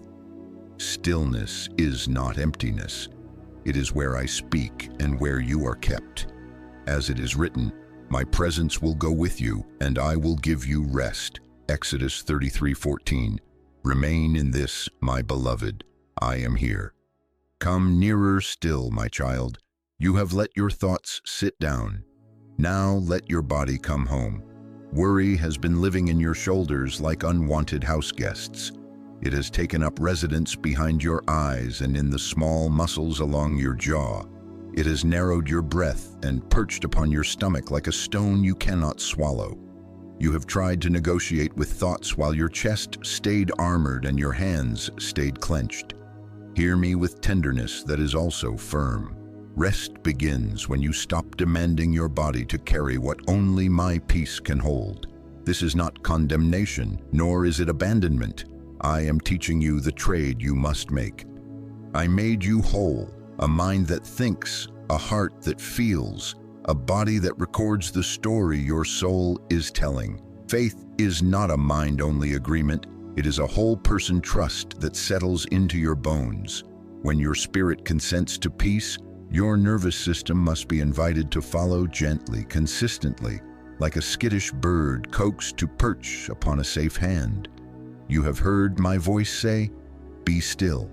Stillness is not emptiness. It is where I speak and where you are kept. As it is written, my presence will go with you, and I will give you rest. Exodus 33:14. Remain in this, my beloved. I am here. Come nearer still, my child. You have let your thoughts sit down. Now let your body come home. Worry has been living in your shoulders like unwanted house guests. It has taken up residence behind your eyes and in the small muscles along your jaw. It has narrowed your breath and perched upon your stomach like a stone you cannot swallow. You have tried to negotiate with thoughts while your chest stayed armored and your hands stayed clenched. Hear me with tenderness that is also firm. Rest begins when you stop demanding your body to carry what only my peace can hold. This is not condemnation, nor is it abandonment. I am teaching you the trade you must make. I made you whole, a mind that thinks, a heart that feels, a body that records the story your soul is telling. Faith is not a mind-only agreement. It is a whole-person trust that settles into your bones. When your spirit consents to peace, your nervous system must be invited to follow gently, consistently, like a skittish bird coaxed to perch upon a safe hand. You have heard my voice say, "Be still."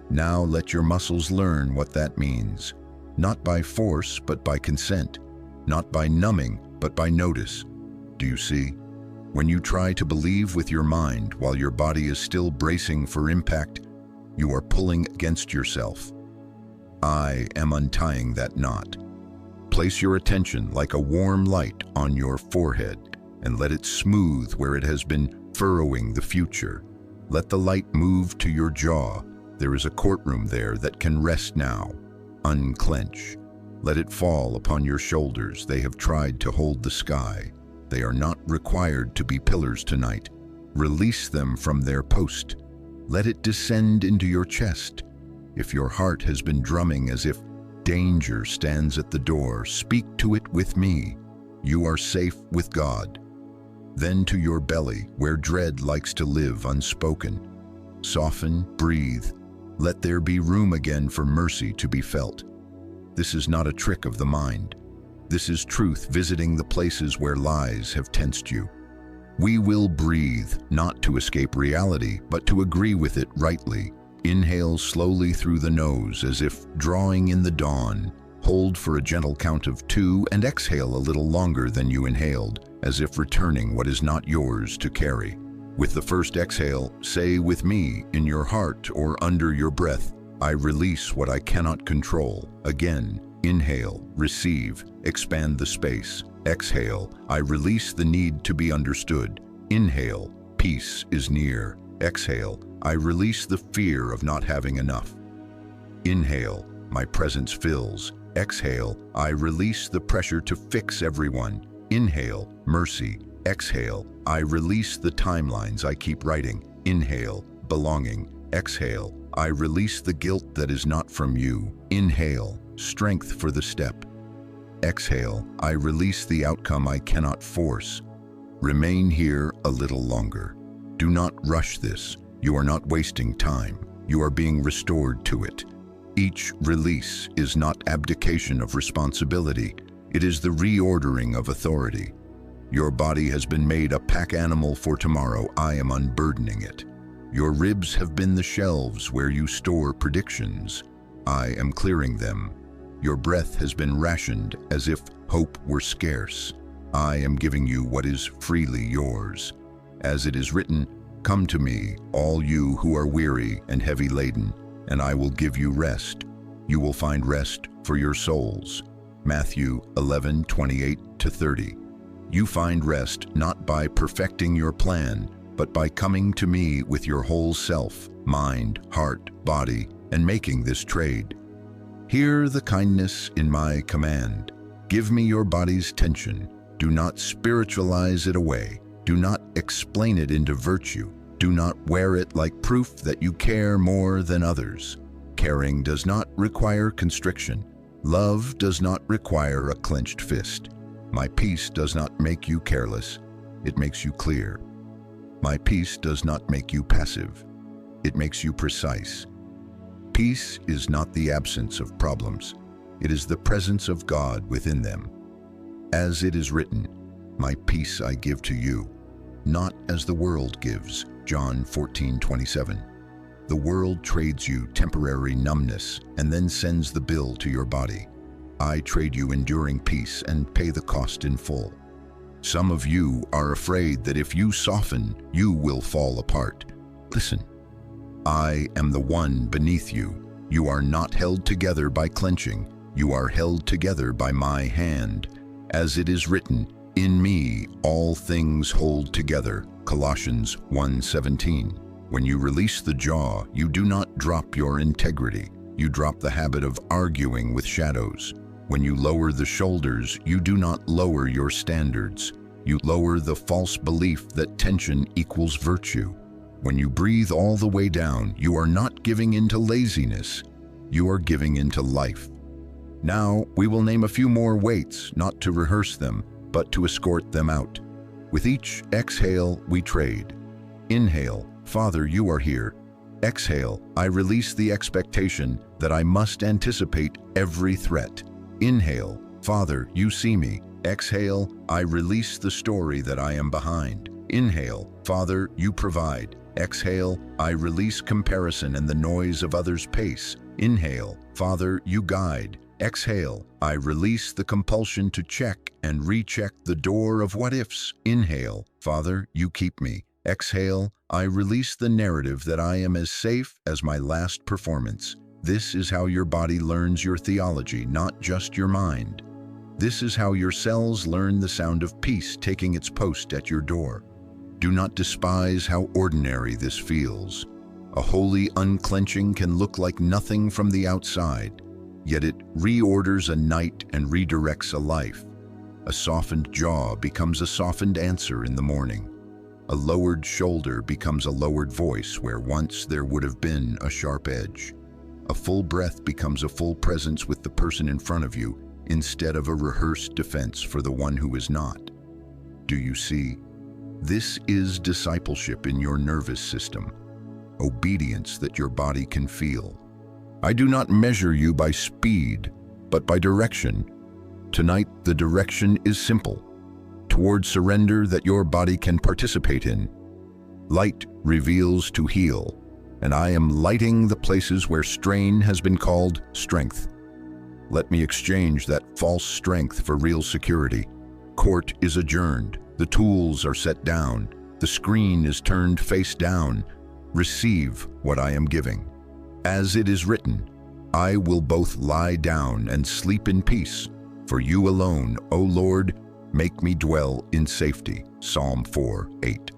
Now let your muscles learn what that means. Not by force, but by consent. Not by numbing, but by notice. Do you see? When you try to believe with your mind while your body is still bracing for impact, you are pulling against yourself. I am untying that knot. Place your attention like a warm light on your forehead and let it smooth where it has been furrowing the future. Let the light move to your jaw. There is a courtroom there that can rest now. Unclench. Let it fall upon your shoulders. They have tried to hold the sky. They are not required to be pillars tonight. Release them from their post. Let it descend into your chest. If your heart has been drumming as if danger stands at the door, speak to it with me. You are safe with God. Then to your belly, where dread likes to live unspoken. Soften, breathe. Let there be room again for mercy to be felt. This is not a trick of the mind. This is truth visiting the places where lies have tensed you. We will breathe, not to escape reality, but to agree with it rightly. Inhale slowly through the nose as if drawing in the dawn. Hold for a gentle count of 2 and exhale a little longer than you inhaled, as if returning what is not yours to carry. With the first exhale, say with me, in your heart or under your breath, I release what I cannot control. Again, inhale, receive, expand the space. Exhale, I release the need to be understood. Inhale, peace is near. Exhale, I release the fear of not having enough. Inhale, my presence fills. Exhale, I release the pressure to fix everyone. Inhale, mercy. Exhale, I release the timelines I keep writing. Inhale, belonging. Exhale, I release the guilt that is not from you. Inhale, strength for the step. Exhale, I release the outcome I cannot force. Remain here a little longer. Do not rush this. You are not wasting time. You are being restored to it. Each release is not abdication of responsibility. It is the reordering of authority. Your body has been made a pack animal for tomorrow. I am unburdening it. Your ribs have been the shelves where you store predictions. I am clearing them. Your breath has been rationed as if hope were scarce. I am giving you what is freely yours. As it is written, "Come to me, all you who are weary and heavy laden, and I will give you rest. You will find rest for your souls." Matthew 11:28-30. You find rest not by perfecting your plan, but by coming to me with your whole self, mind, heart, body, and making this trade. Hear the kindness in my command. Give me your body's tension. Do not spiritualize it away. Do not explain it into virtue. Do not wear it like proof that you care more than others. Caring does not require constriction. Love does not require a clenched fist. My peace does not make you careless. It makes you clear. My peace does not make you passive. It makes you precise. Peace is not the absence of problems. It is the presence of God within them. As it is written, "My peace I give to you, not as the world gives." John 14:27. The world trades you temporary numbness and then sends the bill to your body. I trade you enduring peace and pay the cost in full. Some of you are afraid that if you soften, you will fall apart. Listen, I am the one beneath you. You are not held together by clenching. You are held together by my hand. As it is written, "In me all things hold together." Colossians 1:17. When you release the jaw, you do not drop your integrity. You drop the habit of arguing with shadows. When you lower the shoulders, you do not lower your standards. You lower the false belief that tension equals virtue. When you breathe all the way down, you are not giving into laziness. You are giving into life. Now, we will name a few more weights, not to rehearse them, but to escort them out. With each exhale, we trade. Inhale, Father, you are here. Exhale, I release the expectation that I must anticipate every threat. Inhale, Father, you see me. Exhale, I release the story that I am behind. Inhale, Father, you provide. Exhale, I release comparison and the noise of others' pace. Inhale, Father, you guide. Exhale, I release the compulsion to check and recheck the door of what-ifs. Inhale, Father, you keep me. Exhale, I release the narrative that I am as safe as my last performance. This is how your body learns your theology, not just your mind. This is how your cells learn the sound of peace taking its post at your door. Do not despise how ordinary this feels. A holy unclenching can look like nothing from the outside, yet it reorders a night and redirects a life. A softened jaw becomes a softened answer in the morning. A lowered shoulder becomes a lowered voice where once there would have been a sharp edge. A full breath becomes a full presence with the person in front of you instead of a rehearsed defense for the one who is not. Do you see? This is discipleship in your nervous system, obedience that your body can feel. I do not measure you by speed, but by direction. Tonight, the direction is simple, toward surrender that your body can participate in. Light reveals to heal, and I am lighting the places where strain has been called strength. Let me exchange that false strength for real security. Court is adjourned. The tools are set down. The screen is turned face down. Receive what I am giving. As it is written, I will both lie down and sleep in peace. For you alone, O Lord, make me dwell in safety. Psalm 4:8.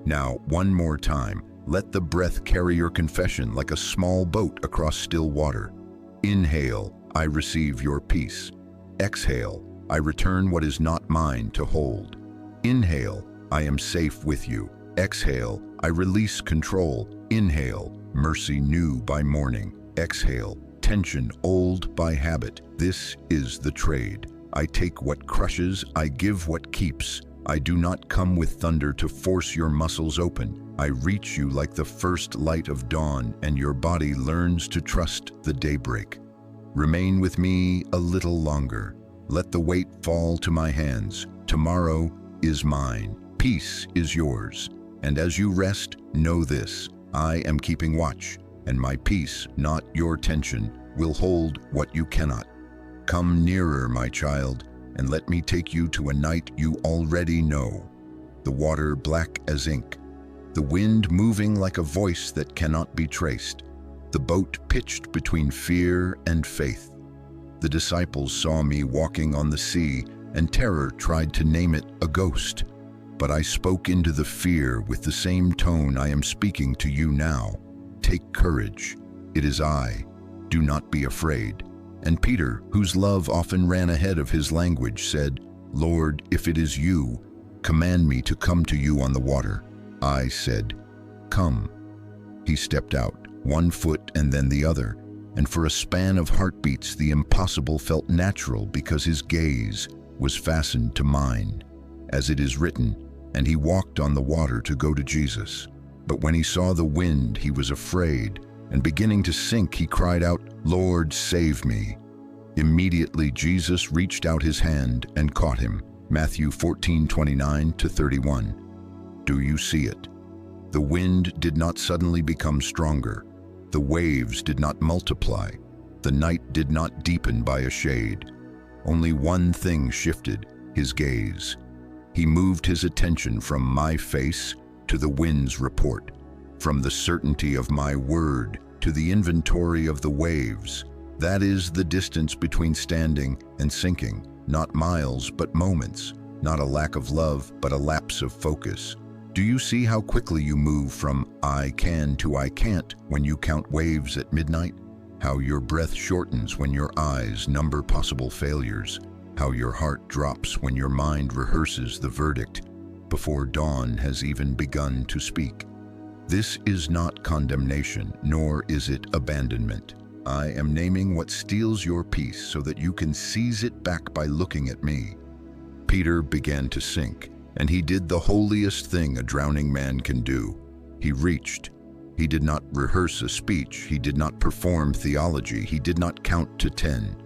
Now, one more time, let the breath carry your confession like a small boat across still water. Inhale, I receive your peace. Exhale, I return what is not mine to hold. Inhale, I am safe with you. Exhale, I release control. Inhale, mercy new by morning. Exhale, tension old by habit. This is the trade. I take what crushes, I give what keeps. I do not come with thunder to force your muscles open. I reach you like the first light of dawn, and your body learns to trust the daybreak. Remain with me a little longer. Let the weight fall to my hands. Tomorrow is mine. Peace is yours. And as you rest, know this: I am keeping watch, and my peace, not your tension, will hold what you cannot. Come nearer, my child, and let me take you to a night you already know. The water black as ink, the wind moving like a voice that cannot be traced, the boat pitched between fear and faith. The disciples saw me walking on the sea, and terror tried to name it a ghost. But I spoke into the fear with the same tone I am speaking to you now. Take courage. It is I. Do not be afraid. And Peter, whose love often ran ahead of his language, said, Lord, if it is you, command me to come to you on the water. I said, Come. He stepped out, one foot and then the other, and for a span of heartbeats the impossible felt natural because his gaze was fastened to mine. As it is written, and he walked on the water to go to Jesus. But when he saw the wind, he was afraid, and beginning to sink, he cried out, Lord, save me. Immediately Jesus reached out his hand and caught him. Matthew 14:29-31. Do you see it? The wind did not suddenly become stronger. The waves did not multiply. The night did not deepen by a shade. Only one thing shifted: his gaze. He moved his attention from my face to the wind's report, from the certainty of my word to the inventory of the waves. That is the distance between standing and sinking, not miles but moments, not a lack of love but a lapse of focus. Do you see how quickly you move from I can to I can't when you count waves at midnight? How your breath shortens when your eyes number possible failures? How your heart drops when your mind rehearses the verdict before dawn has even begun to speak? This is not condemnation, nor is it abandonment. I am naming what steals your peace so that you can seize it back by looking at me. Peter began to sink, and he did the holiest thing a drowning man can do. He reached. He did not rehearse a speech. He did not perform theology. He did not count to 10.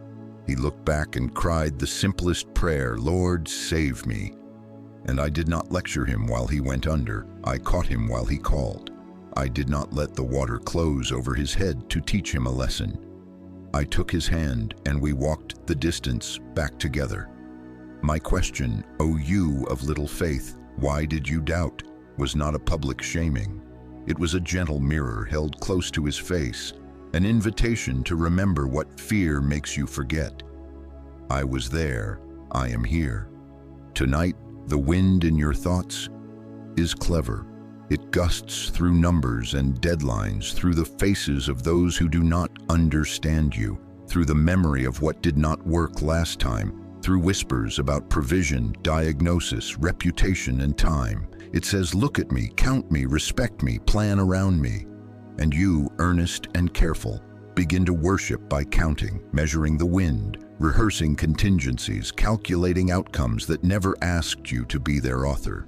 He looked back and cried the simplest prayer, Lord, save me. And I did not lecture him while he went under. I caught him while he called. I did not let the water close over his head to teach him a lesson. I took his hand, and we walked the distance back together. My question, O you of little faith, why did you doubt, was not a public shaming. It was a gentle mirror held close to his face, an invitation to remember what fear makes you forget. I was there. I am here. Tonight, the wind in your thoughts is clever. It gusts through numbers and deadlines, through the faces of those who do not understand you, through the memory of what did not work last time, through whispers about provision, diagnosis, reputation, and time. It says, look at me, count me, respect me, plan around me. And you, earnest and careful, begin to worship by counting, measuring the wind, rehearsing contingencies, calculating outcomes that never asked you to be their author.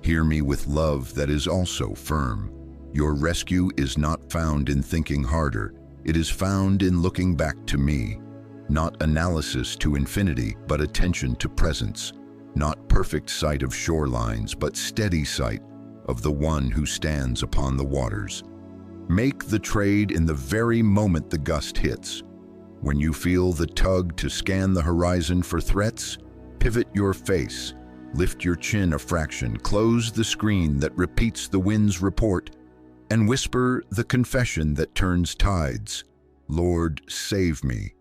Hear me with love that is also firm. Your rescue is not found in thinking harder. It is found in looking back to me. Not analysis to infinity, but attention to presence. Not perfect sight of shorelines, but steady sight of the one who stands upon the waters. Make the trade in the very moment the gust hits. When you feel the tug to scan the horizon for threats, pivot your face. Lift your chin a fraction, close the screen that repeats the wind's report, and whisper the confession that turns tides. Lord, save me.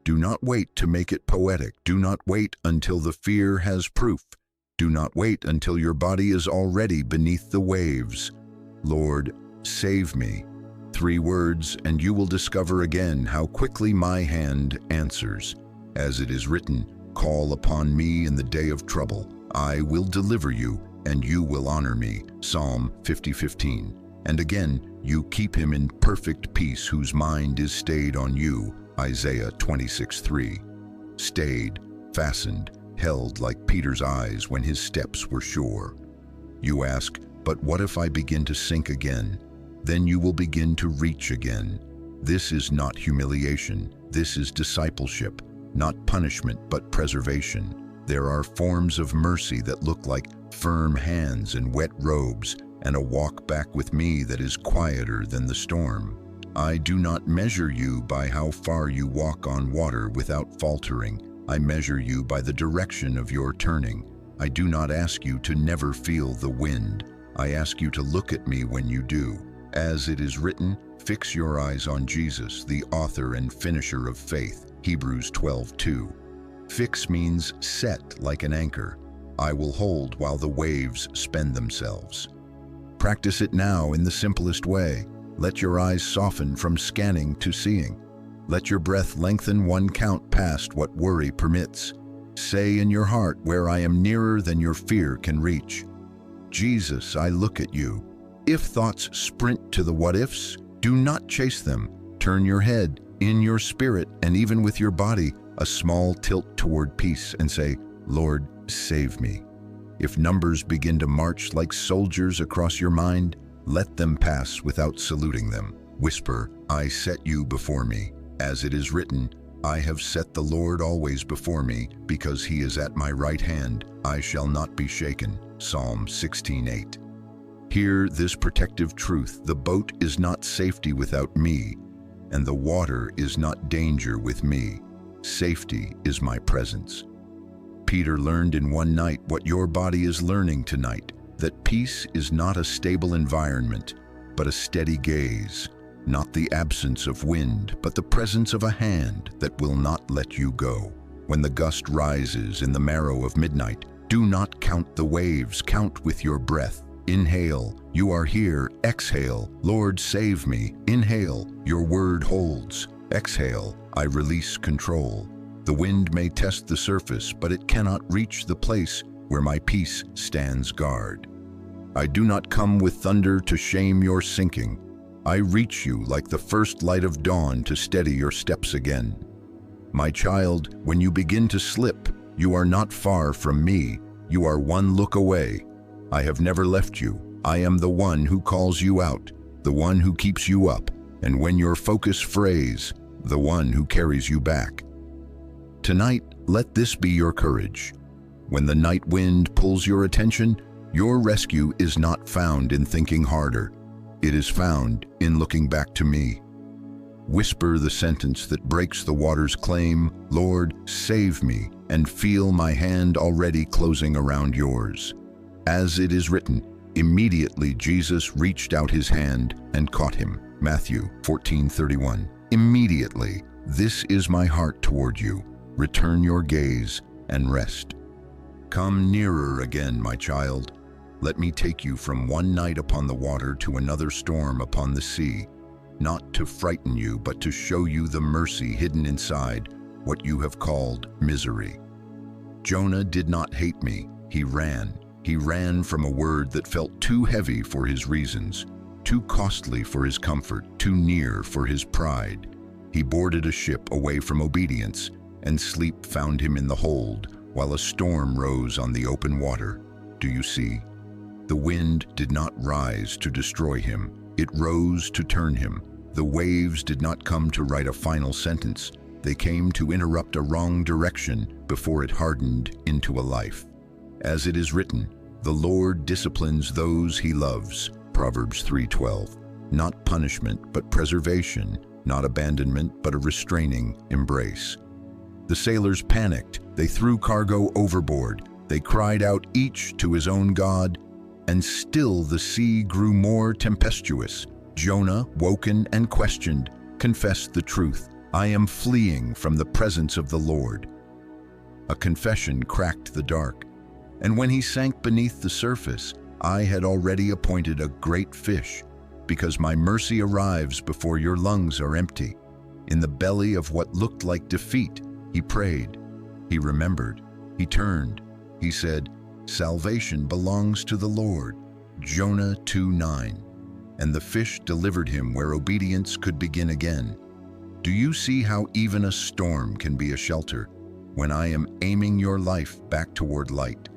Do not wait to make it poetic. Do not wait until the fear has proof. Do not wait until your body is already beneath the waves. Lord, save me. 3 words, and you will discover again how quickly my hand answers. As it is written, call upon me in the day of trouble. I will deliver you, and you will honor me. Psalm 50:15. And again, you keep him in perfect peace whose mind is stayed on you. Isaiah 26:3. Stayed, fastened, held like Peter's eyes when his steps were sure. You ask, but what if I begin to sink again? Then you will begin to reach again. This is not humiliation. This is discipleship, not punishment but preservation. There are forms of mercy that look like firm hands and wet robes, and a walk back with me that is quieter than the storm. I do not measure you by how far you walk on water without faltering. I measure you by the direction of your turning. I do not ask you to never feel the wind. I ask you to look at me when you do. As it is written, fix your eyes on Jesus, the author and finisher of faith. Hebrews 12:2. Fix means set like an anchor. I will hold while the waves spend themselves. Practice it now in the simplest way. Let your eyes soften from scanning to seeing. Let your breath lengthen one count past what worry permits. Say in your heart where I am nearer than your fear can reach. Jesus, I look at you. If thoughts sprint to the what-ifs, do not chase them. Turn your head, in your spirit, and even with your body, a small tilt toward peace and say, Lord, save me. If numbers begin to march like soldiers across your mind, let them pass without saluting them. Whisper, I set you before me. As it is written, I have set the Lord always before me, because he is at my right hand, I shall not be shaken. Psalm 16:8. Hear this protective truth, the boat is not safety without me, and the water is not danger with me. Safety is my presence. Peter learned in one night what your body is learning tonight, that peace is not a stable environment, but a steady gaze, not the absence of wind, but the presence of a hand that will not let you go. When the gust rises in the marrow of midnight, do not count the waves, count with your breath. Inhale, you are here. Exhale, Lord, save me. Inhale, your word holds. Exhale, I release control. The wind may test the surface, but it cannot reach the place where my peace stands guard. I do not come with thunder to shame your sinking. I reach you like the first light of dawn to steady your steps again. My child, when you begin to slip, you are not far from me. You are one look away. I have never left you. I am the one who calls you out, the one who keeps you up, and when your focus frays, the one who carries you back. Tonight, let this be your courage. When the night wind pulls your attention, your rescue is not found in thinking harder. It is found in looking back to me. Whisper the sentence that breaks the water's claim, Lord, save me, and feel my hand already closing around yours. As it is written, immediately Jesus reached out his hand and caught him. Matthew 14:31. Immediately, this is my heart toward you. Return your gaze and rest. Come nearer again, my child. Let me take you from one night upon the water to another storm upon the sea, not to frighten you, but to show you the mercy hidden inside what you have called misery. Jonah did not hate me. He ran. He ran from a word that felt too heavy for his reasons, too costly for his comfort, too near for his pride. He boarded a ship away from obedience, and sleep found him in the hold, while a storm rose on the open water. Do you see? The wind did not rise to destroy him. It rose to turn him. The waves did not come to write a final sentence. They came to interrupt a wrong direction before it hardened into a life. As it is written, the Lord disciplines those he loves. Proverbs 3:12. Not punishment, but preservation. Not abandonment, but a restraining embrace. The sailors panicked. They threw cargo overboard. They cried out each to his own God, and still the sea grew more tempestuous. Jonah, woken and questioned, confessed the truth. I am fleeing from the presence of the Lord. A confession cracked the dark, and when he sank beneath the surface, I had already appointed a great fish, because my mercy arrives before your lungs are empty. In the belly of what looked like defeat, he prayed. He remembered. He turned. He said, salvation belongs to the Lord. Jonah 2:9. And the fish delivered him where obedience could begin again. Do you see how even a storm can be a shelter? when I am aiming your life back toward light.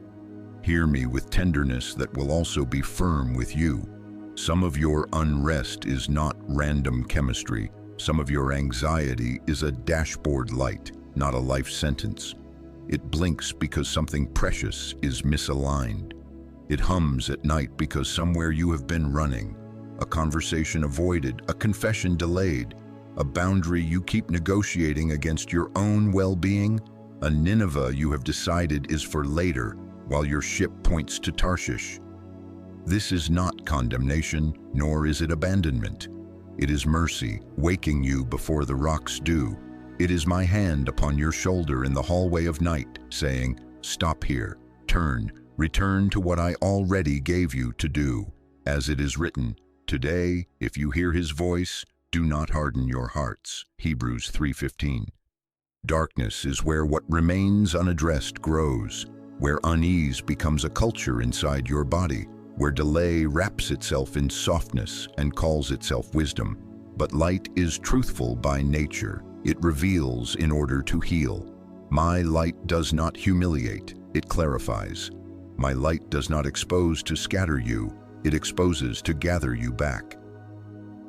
Hear me with tenderness that will also be firm with you. Some of your unrest is not random chemistry. Some of your anxiety is a dashboard light, not a life sentence. It blinks because something precious is misaligned. It hums at night because somewhere you have been running. A conversation avoided, a confession delayed, a boundary you keep negotiating against your own well-being, a Nineveh you have decided is for later, while your ship points to Tarshish. This is not condemnation, nor is it abandonment. It is mercy, waking you before the rocks do. It is my hand upon your shoulder in the hallway of night, saying, "Stop here, turn, return to what I already gave you to do." As it is written, "Today, if you hear his voice, do not harden your hearts." Hebrews 3:15. Darkness is where what remains unaddressed grows, where unease becomes a culture inside your body, where delay wraps itself in softness and calls itself wisdom. But light is truthful by nature. It reveals in order to heal. My light does not humiliate, it clarifies. My light does not expose to scatter you, it exposes to gather you back.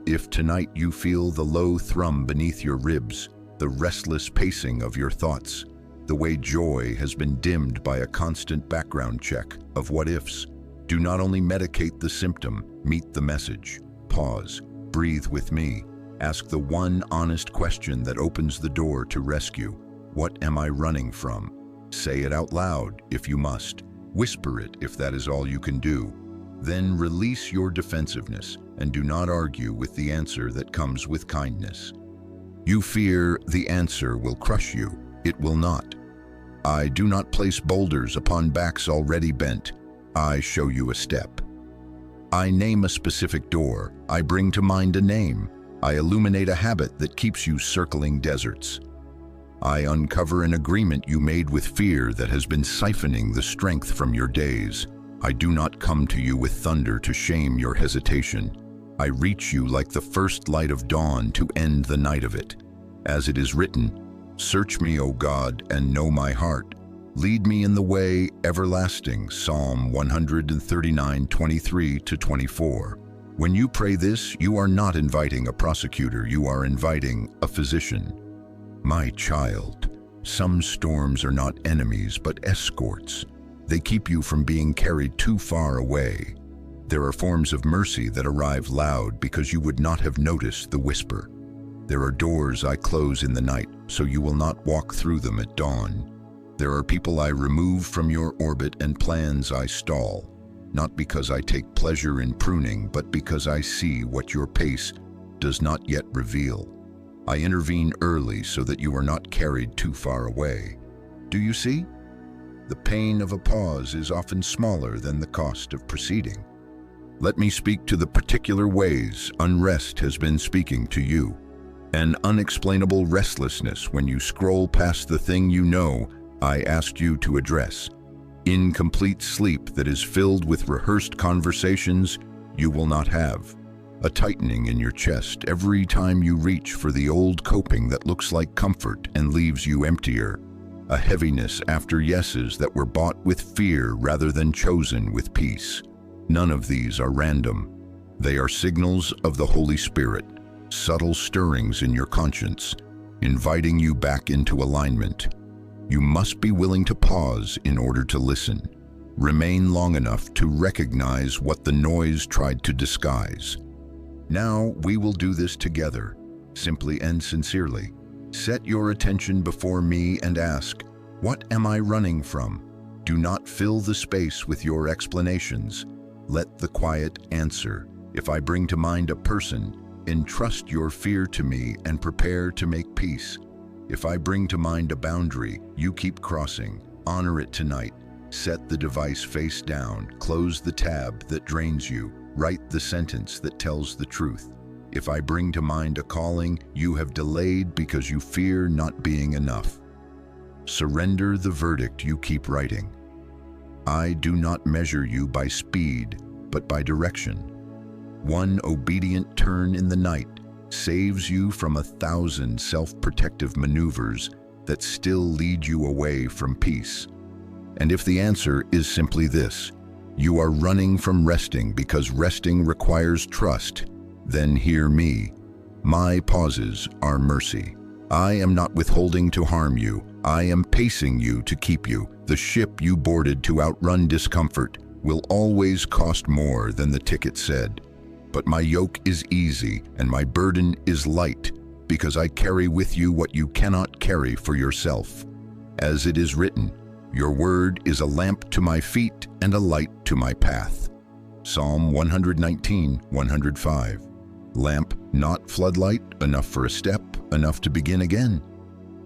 If tonight you feel the low thrum beneath your ribs, the restless pacing of your thoughts, the way joy has been dimmed by a constant background check of what-ifs, do not only medicate the symptom, meet the message. Pause, breathe with me, ask the one honest question that opens the door to rescue. What am I running from? Say it out loud if you must. Whisper it if that is all you can do. Then release your defensiveness and do not argue with the answer that comes with kindness. You fear the answer will crush you. It will not. I do not place boulders upon backs already bent. I show you a step. I name a specific door. I bring to mind a name. I illuminate a habit that keeps you circling deserts. I uncover an agreement you made with fear that has been siphoning the strength from your days. I do not come to you with thunder to shame your hesitation. I reach you like the first light of dawn to end the night of it. As it is written, "Search me, O God, and know my heart. Lead me in the way everlasting." Psalm 139, 23-24. When you pray this, you are not inviting a prosecutor, you are inviting a physician. My child, some storms are not enemies but escorts. They keep you from being carried too far away. There are forms of mercy that arrive loud because you would not have noticed the whisper. There are doors I close in the night so you will not walk through them at dawn. There are people I remove from your orbit and plans I stall, not because I take pleasure in pruning, but because I see what your pace does not yet reveal. I intervene early so that you are not carried too far away. Do you see? The pain of a pause is often smaller than the cost of proceeding. Let me speak to the particular ways unrest has been speaking to you. An unexplainable restlessness when you scroll past the thing you know I asked you to address. Incomplete sleep that is filled with rehearsed conversations you will not have. A tightening in your chest every time you reach for the old coping that looks like comfort and leaves you emptier. A heaviness after yeses that were bought with fear rather than chosen with peace. None of these are random. They are signals of the Holy Spirit, subtle stirrings in your conscience, inviting you back into alignment. You must be willing to pause in order to listen. Remain long enough to recognize what the noise tried to disguise. Now we will do this together, simply and sincerely. Set your attention before me and ask, what am I running from? Do not fill the space with your explanations. Let the quiet answer. If I bring to mind a person, entrust your fear to me and prepare to make peace. If I bring to mind a boundary, you keep crossing. Honor it tonight. Set the device face down. Close the tab that drains you. Write the sentence that tells the truth. If I bring to mind a calling, you have delayed because you fear not being enough. Surrender the verdict you keep writing. I do not measure you by speed, but by direction. One obedient turn in the night saves you from 1,000 self-protective maneuvers that still lead you away from peace? And if the answer is simply this, you are running from resting because resting requires trust, then hear me. My pauses are mercy. I am not withholding to harm you. I am pacing you to keep you. The ship you boarded to outrun discomfort will always cost more than the ticket said. But my yoke is easy and my burden is light, because I carry with you what you cannot carry for yourself. As it is written, your word is a lamp to my feet and a light to my path. Psalm 119, 105. Lamp, not floodlight, enough for a step, enough to begin again.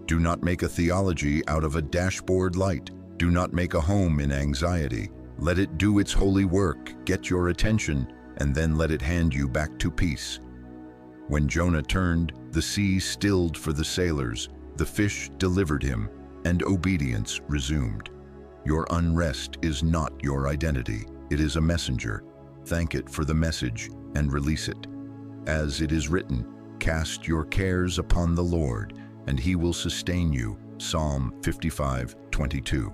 Do not make a theology out of a dashboard light. Do not make a home in anxiety. Let it do its holy work, get your attention, and then let it hand you back to peace. When Jonah turned, the sea stilled for the sailors, the fish delivered him, and obedience resumed. Your unrest is not your identity. It is a messenger. Thank it for the message and release it. As it is written, cast your cares upon the Lord, and he will sustain you. Psalm 55:22.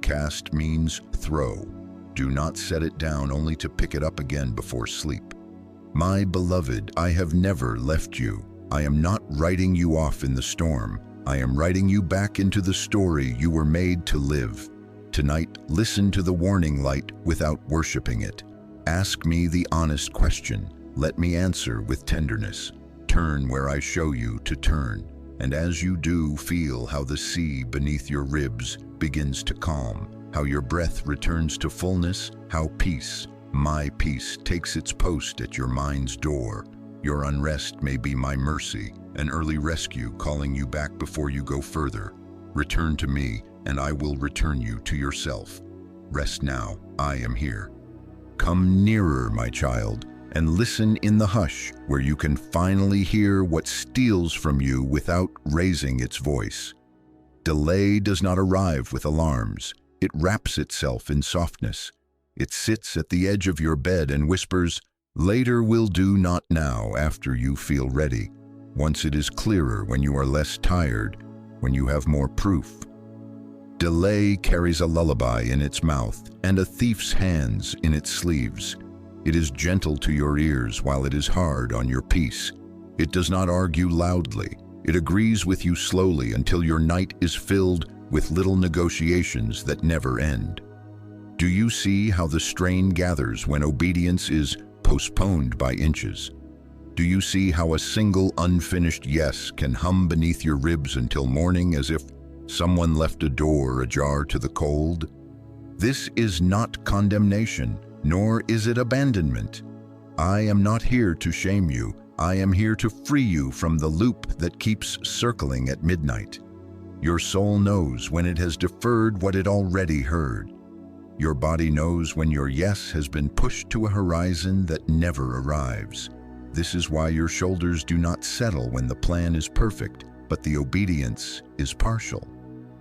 Cast means throw. Do not set it down only to pick it up again before sleep. My beloved, I have never left you. I am not writing you off in the storm. I am writing you back into the story you were made to live. Tonight, listen to the warning light without worshiping it. Ask me the honest question. Let me answer with tenderness. Turn where I show you to turn. And as you do, feel how the sea beneath your ribs begins to calm, how your breath returns to fullness, how peace, my peace, takes its post at your mind's door. Your unrest may be my mercy, an early rescue calling you back before you go further. Return to me, and I will return you to yourself. Rest now, I am here. Come nearer, my child, and listen in the hush where you can finally hear what steals from you without raising its voice. Delay does not arrive with alarms. It wraps itself in softness. It sits at the edge of your bed and whispers, "Later will do, not now," after you feel ready. Once it is clearer, when you are less tired, when you have more proof. Delay carries a lullaby in its mouth and a thief's hands in its sleeves. It is gentle to your ears while it is hard on your peace. It does not argue loudly. It agrees with you slowly until your night is filled with little negotiations that never end. Do you see how the strain gathers when obedience is postponed by inches? Do you see how a single unfinished yes can hum beneath your ribs until morning, as if someone left a door ajar to the cold? This is not condemnation, nor is it abandonment. I am not here to shame you. I am here to free you from the loop that keeps circling at midnight. Your soul knows when it has deferred what it already heard. Your body knows when your yes has been pushed to a horizon that never arrives. This is why your shoulders do not settle when the plan is perfect, but the obedience is partial.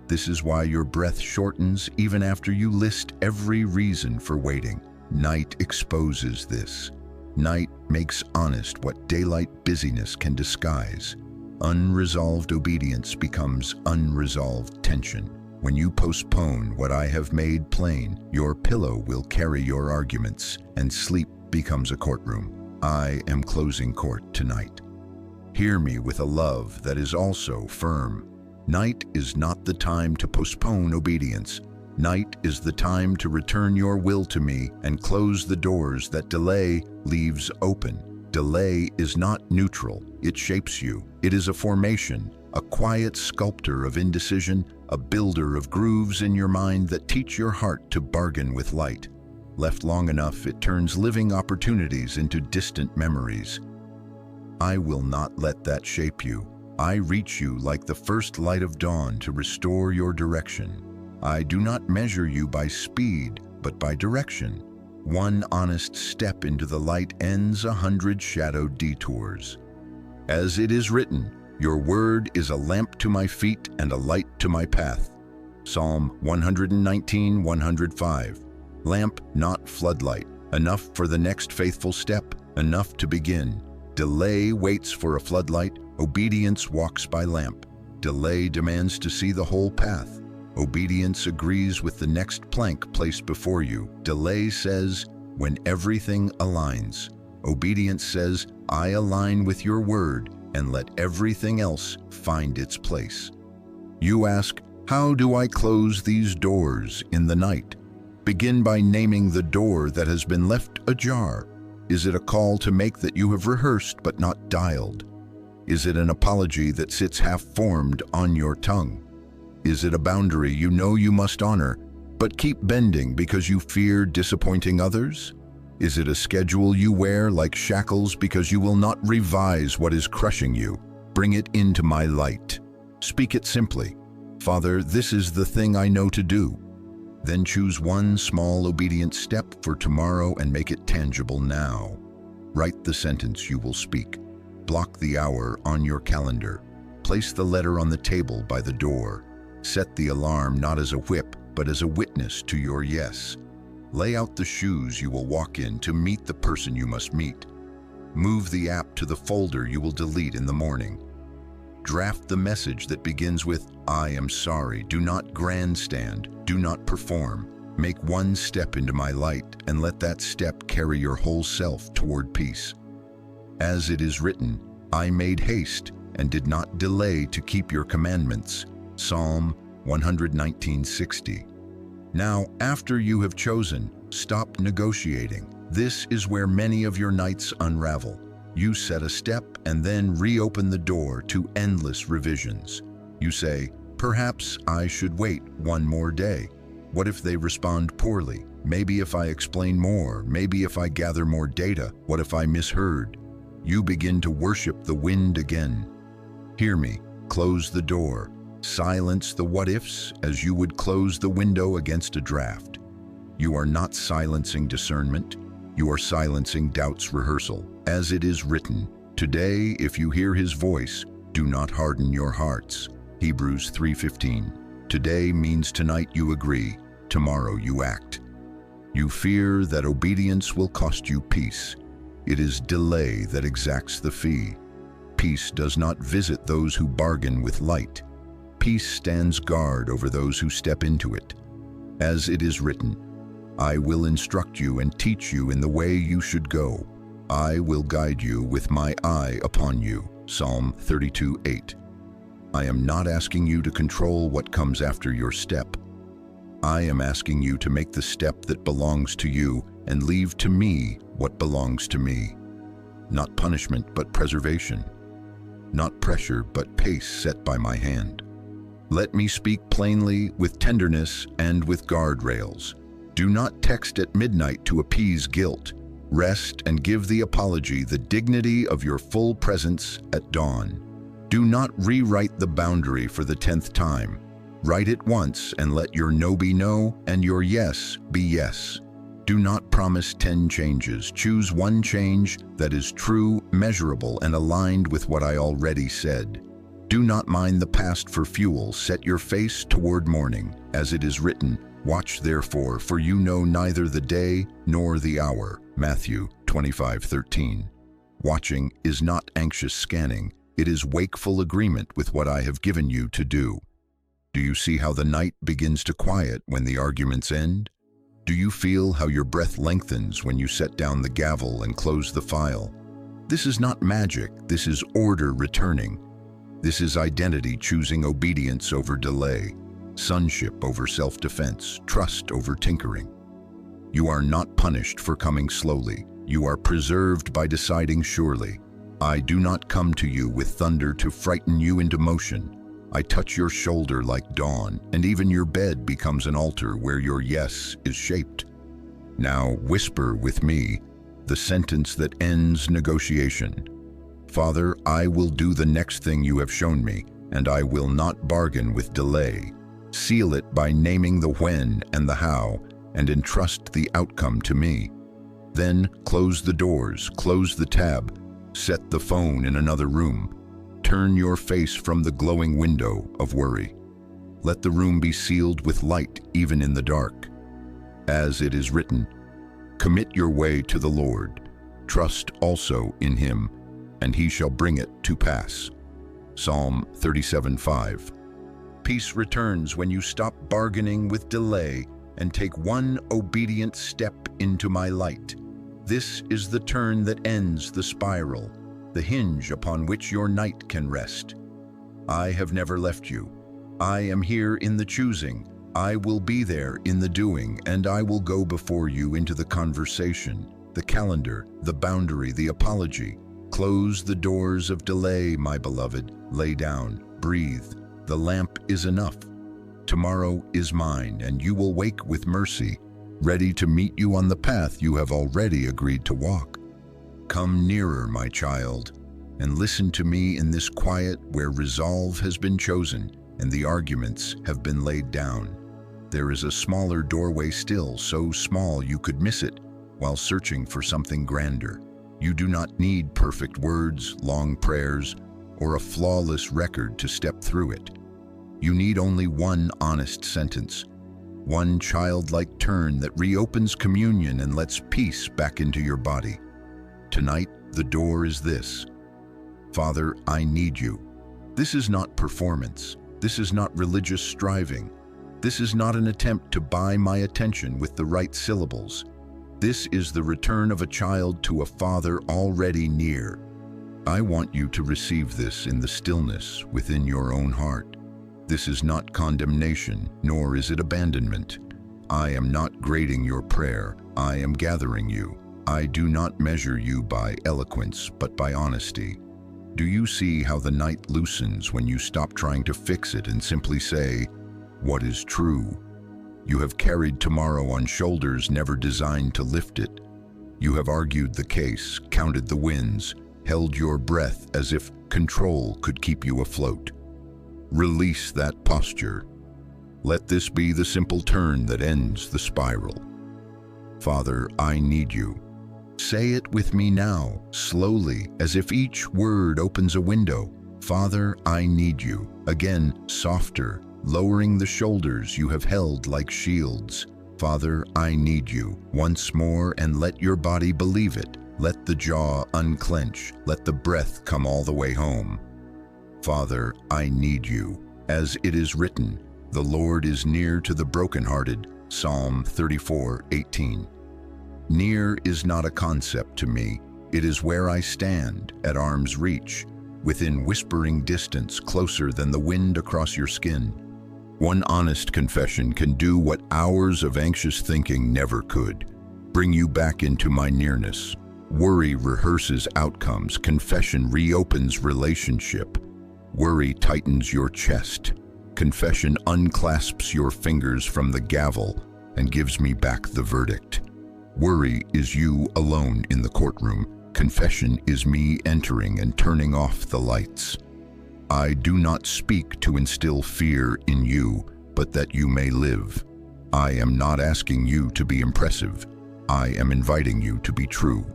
This is why your breath shortens even after you list every reason for waiting. Night exposes this. Night makes honest what daylight busyness can disguise. Unresolved obedience becomes unresolved tension. When you postpone what I have made plain, your pillow will carry your arguments, and sleep becomes a courtroom. I am closing court tonight. Hear me with a love that is also firm. Night is not the time to postpone obedience. Night is the time to return your will to me and close the doors that delay leaves open. Delay is not neutral. It shapes you. It is a formation, a quiet sculptor of indecision, a builder of grooves in your mind that teach your heart to bargain with light. Left long enough, it turns living opportunities into distant memories. I will not let that shape you. I reach you like the first light of dawn to restore your direction. I do not measure you by speed, but by direction. One honest step into the light ends 100 shadowed detours. As it is written, your word is a lamp to my feet and a light to my path. Psalm 119, 105. Lamp, not floodlight. Enough for the next faithful step, enough to begin. Delay waits for a floodlight, obedience walks by lamp. Delay demands to see the whole path. Obedience agrees with the next plank placed before you. Delay says, when everything aligns. Obedience says, I align with your word and let everything else find its place. You ask, how do I close these doors in the night? Begin by naming the door that has been left ajar. Is it a call to make that you have rehearsed but not dialed? Is it an apology that sits half-formed on your tongue? Is it a boundary you know you must honor, but keep bending because you fear disappointing others? Is it a schedule you wear like shackles because you will not revise what is crushing you? Bring it into my light. Speak it simply. Father, this is the thing I know to do. Then choose one small obedient step for tomorrow and make it tangible now. Write the sentence you will speak. Block the hour on your calendar. Place the letter on the table by the door. Set the alarm not as a whip, but as a witness to your yes. Lay out the shoes you will walk in to meet the person you must meet. Move the app to the folder you will delete in the morning. Draft the message that begins with, I am sorry. Do not grandstand. Do not perform. Make one step into my light and let that step carry your whole self toward peace. As it is written, I made haste and did not delay to keep your commandments. Psalm 119:60. Now, after you have chosen, stop negotiating. This is where many of your nights unravel. You set a step and then reopen the door to endless revisions. You say, perhaps I should wait one more day. What if they respond poorly? Maybe if I explain more, maybe if I gather more data, what if I misheard? You begin to worship the wind again. Hear me, close the door. Silence the what-ifs as you would close the window against a draft. You are not silencing discernment. You are silencing doubt's rehearsal. As it is written, today, if you hear his voice, do not harden your hearts. Hebrews 3:15. Today means tonight you agree, tomorrow you act. You fear that obedience will cost you peace. It is delay that exacts the fee. Peace does not visit those who bargain with light. Peace stands guard over those who step into it. As it is written, I will instruct you and teach you in the way you should go. I will guide you with my eye upon you. Psalm 32:8. I am not asking you to control what comes after your step. I am asking you to make the step that belongs to you and leave to me what belongs to me. Not punishment, but preservation. Not pressure, but pace set by my hand. Let me speak plainly, with tenderness and with guardrails. Do not text at midnight to appease guilt. Rest and give the apology the dignity of your full presence at dawn. Do not rewrite the boundary for the 10th time. Write it once and let your no be no and your yes be yes. Do not promise 10 changes. Choose one change that is true, measurable, and aligned with what I already said. Do not mind the past for fuel. Set your face toward morning. As it is written, watch therefore, for you know neither the day nor the hour. Matthew 25:13. Watching is not anxious scanning. It is wakeful agreement with what I have given you to do. Do you see how the night begins to quiet when the arguments end? Do you feel how your breath lengthens when you set down the gavel and close the file? This is not magic. This is order returning. This is identity choosing obedience over delay, sonship over self-defense, trust over tinkering. You are not punished for coming slowly. You are preserved by deciding surely. I do not come to you with thunder to frighten you into motion. I touch your shoulder like dawn, and even your bed becomes an altar where your yes is shaped. Now whisper with me the sentence that ends negotiation. Father, I will do the next thing you have shown me, and I will not bargain with delay. Seal it by naming the when and the how, and entrust the outcome to me. Then close the doors, close the tab, set the phone in another room. Turn your face from the glowing window of worry. Let the room be sealed with light even in the dark. As it is written, commit your way to the Lord. Trust also in him, and he shall bring it to pass. Psalm 37:5. Peace returns when you stop bargaining with delay and take one obedient step into my light. This is the turn that ends the spiral, the hinge upon which your night can rest. I have never left you. I am here in the choosing. I will be there in the doing, and I will go before you into the conversation, the calendar, the boundary, the apology. Close the doors of delay, my beloved. Lay down, breathe. The lamp is enough. Tomorrow is mine, and you will wake with mercy, ready to meet you on the path you have already agreed to walk. Come nearer, my child, and listen to me in this quiet where resolve has been chosen and the arguments have been laid down. There is a smaller doorway still, so small you could miss it while searching for something grander. You do not need perfect words, long prayers, or a flawless record to step through it. You need only one honest sentence, one childlike turn that reopens communion and lets peace back into your body. Tonight, the door is this: Father, I need you. This is not performance. This is not religious striving. This is not an attempt to buy my attention with the right syllables. This is the return of a child to a father already near. I want you to receive this in the stillness within your own heart. This is not condemnation, nor is it abandonment. I am not grading your prayer. I am gathering you. I do not measure you by eloquence, but by honesty. Do you see how the night loosens when you stop trying to fix it and simply say, "What is true?" You have carried tomorrow on shoulders never designed to lift it. You have argued the case, counted the wins, held your breath as if control could keep you afloat. Release that posture. Let this be the simple turn that ends the spiral. Father, I need you. Say it with me now, slowly, as if each word opens a window. Father, I need you. Again, softer, lowering the shoulders you have held like shields. Father, I need you. Once more, and let your body believe it. Let the jaw unclench. Let the breath come all the way home. Father, I need you. As it is written, the Lord is near to the brokenhearted. Psalm 34:18. Near is not a concept to me. It is where I stand, at arm's reach, within whispering distance, closer than the wind across your skin. One honest confession can do what hours of anxious thinking never could. Bring you back into my nearness. Worry rehearses outcomes. Confession reopens relationship. Worry tightens your chest. Confession unclasps your fingers from the gavel and gives me back the verdict. Worry is you alone in the courtroom. Confession is me entering and turning off the lights. I do not speak to instill fear in you, but that you may live. I am not asking you to be impressive. I am inviting you to be true.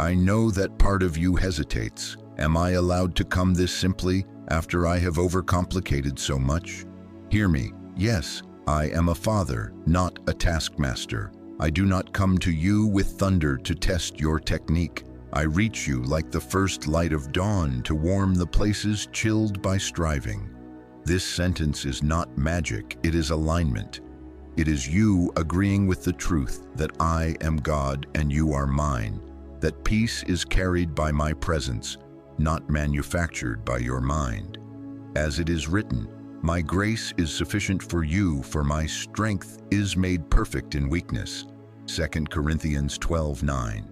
I know that part of you hesitates. Am I allowed to come this simply after I have overcomplicated so much? Hear me. Yes, I am a father, not a taskmaster. I do not come to you with thunder to test your technique. I reach you like the first light of dawn to warm the places chilled by striving. This sentence is not magic, it is alignment. It is you agreeing with the truth that I am God and you are mine, that peace is carried by my presence, not manufactured by your mind. As it is written, my grace is sufficient for you, for my strength is made perfect in weakness. 2 Corinthians 12:9.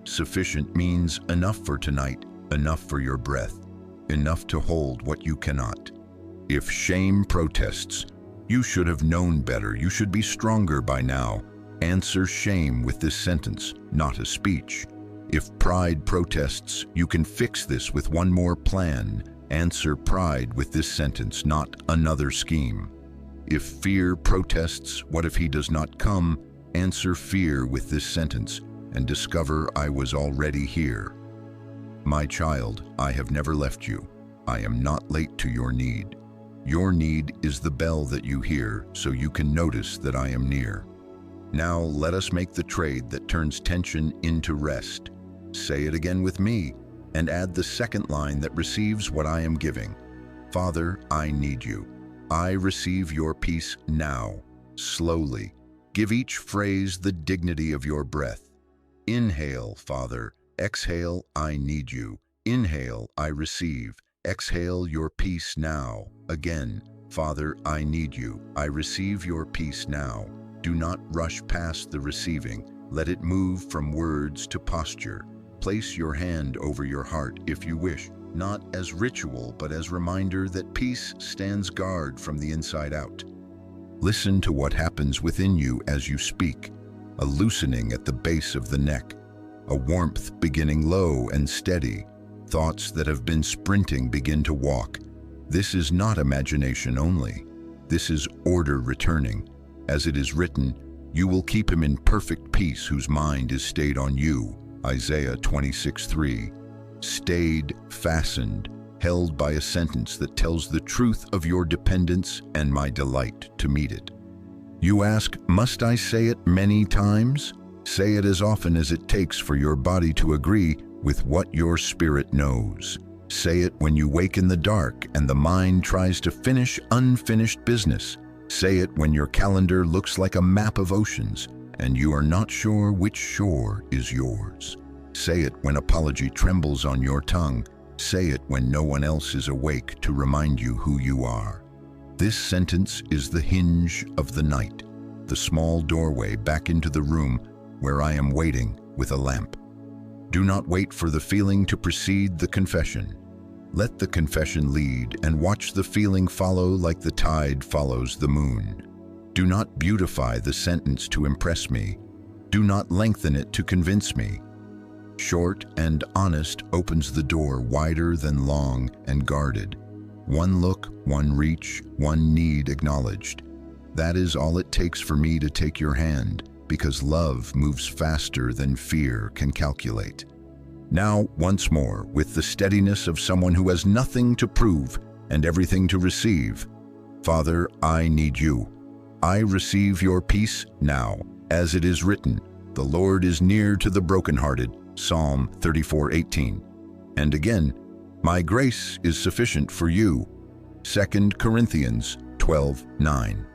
Sufficient means enough for tonight, enough for your breath, enough to hold what you cannot. If shame protests, you should have known better. You should be stronger by now. Answer shame with this sentence, not a speech. If pride protests, you can fix this with one more plan. Answer pride with this sentence, not another scheme. If fear protests, what if he does not come? Answer fear with this sentence and discover I was already here. My child, I have never left you. I am not late to your need. Your need is the bell that you hear, so you can notice that I am near. Now let us make the trade that turns tension into rest. Say it again with me, and add the second line that receives what I am giving. Father, I need you. I receive your peace now, slowly. Give each phrase the dignity of your breath. Inhale, Father. Exhale, I need you. Inhale, I receive. Exhale your peace now. Again, Father, I need you. I receive your peace now. Do not rush past the receiving. Let it move from words to posture. Place your hand over your heart if you wish, not as ritual, but as reminder that peace stands guard from the inside out. Listen to what happens within you as you speak. A loosening at the base of the neck, a warmth beginning low and steady. Thoughts that have been sprinting begin to walk. This is not imagination only. This is order returning. As it is written, you will keep him in perfect peace whose mind is stayed on you. Isaiah 26:3. Stayed, fastened, held by a sentence that tells the truth of your dependence and my delight to meet it. You ask, must I say it many times? Say it as often as it takes for your body to agree with what your spirit knows. Say it when you wake in the dark and the mind tries to finish unfinished business. Say it when your calendar looks like a map of oceans and you are not sure which shore is yours. Say it when apology trembles on your tongue. Say it when no one else is awake to remind you who you are. This sentence is the hinge of the night, the small doorway back into the room where I am waiting with a lamp. Do not wait for the feeling to precede the confession. Let the confession lead and watch the feeling follow like the tide follows the moon. Do not beautify the sentence to impress me. Do not lengthen it to convince me. Short and honest opens the door wider than long and guarded. One look, one reach, one need acknowledged. That is all it takes for me to take your hand, because love moves faster than fear can calculate. Now, once more, with the steadiness of someone who has nothing to prove and everything to receive. Father, I need you. I receive your peace now. As it is written, the Lord is near to the brokenhearted. Psalm 34:18. And again, my grace is sufficient for you. 2 Corinthians 12:9.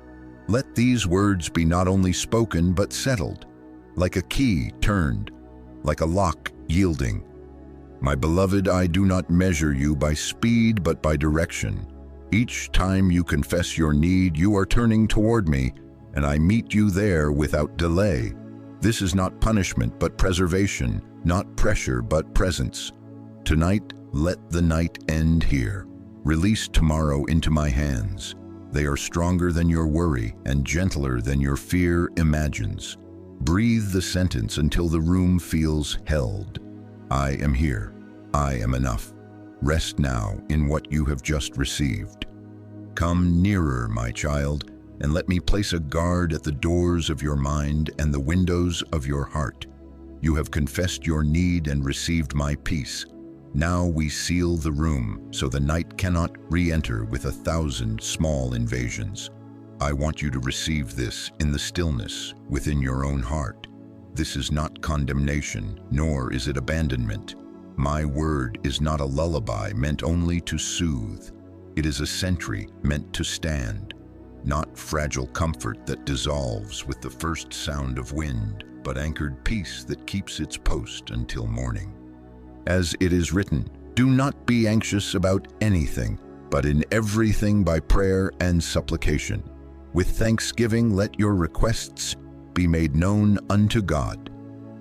Let these words be not only spoken but settled, like a key turned, like a lock yielding. My beloved, I do not measure you by speed but by direction. Each time you confess your need, you are turning toward me, and I meet you there without delay. This is not punishment but preservation, not pressure but presence. Tonight, let the night end here. Release tomorrow into my hands. They are stronger than your worry and gentler than your fear imagines. Breathe the sentence until the room feels held. I am here. I am enough. Rest now in what you have just received. Come nearer, my child, and let me place a guard at the doors of your mind and the windows of your heart. You have confessed your need and received my peace. Now we seal the room so the night cannot re-enter with 1,000 small invasions. I want you to receive this in the stillness within your own heart. This is not condemnation, nor is it abandonment. My word is not a lullaby meant only to soothe. It is a sentry meant to stand, not fragile comfort that dissolves with the first sound of wind, but anchored peace that keeps its post until morning. As it is written, do not be anxious about anything, but in everything by prayer and supplication. With thanksgiving let your requests be made known unto God,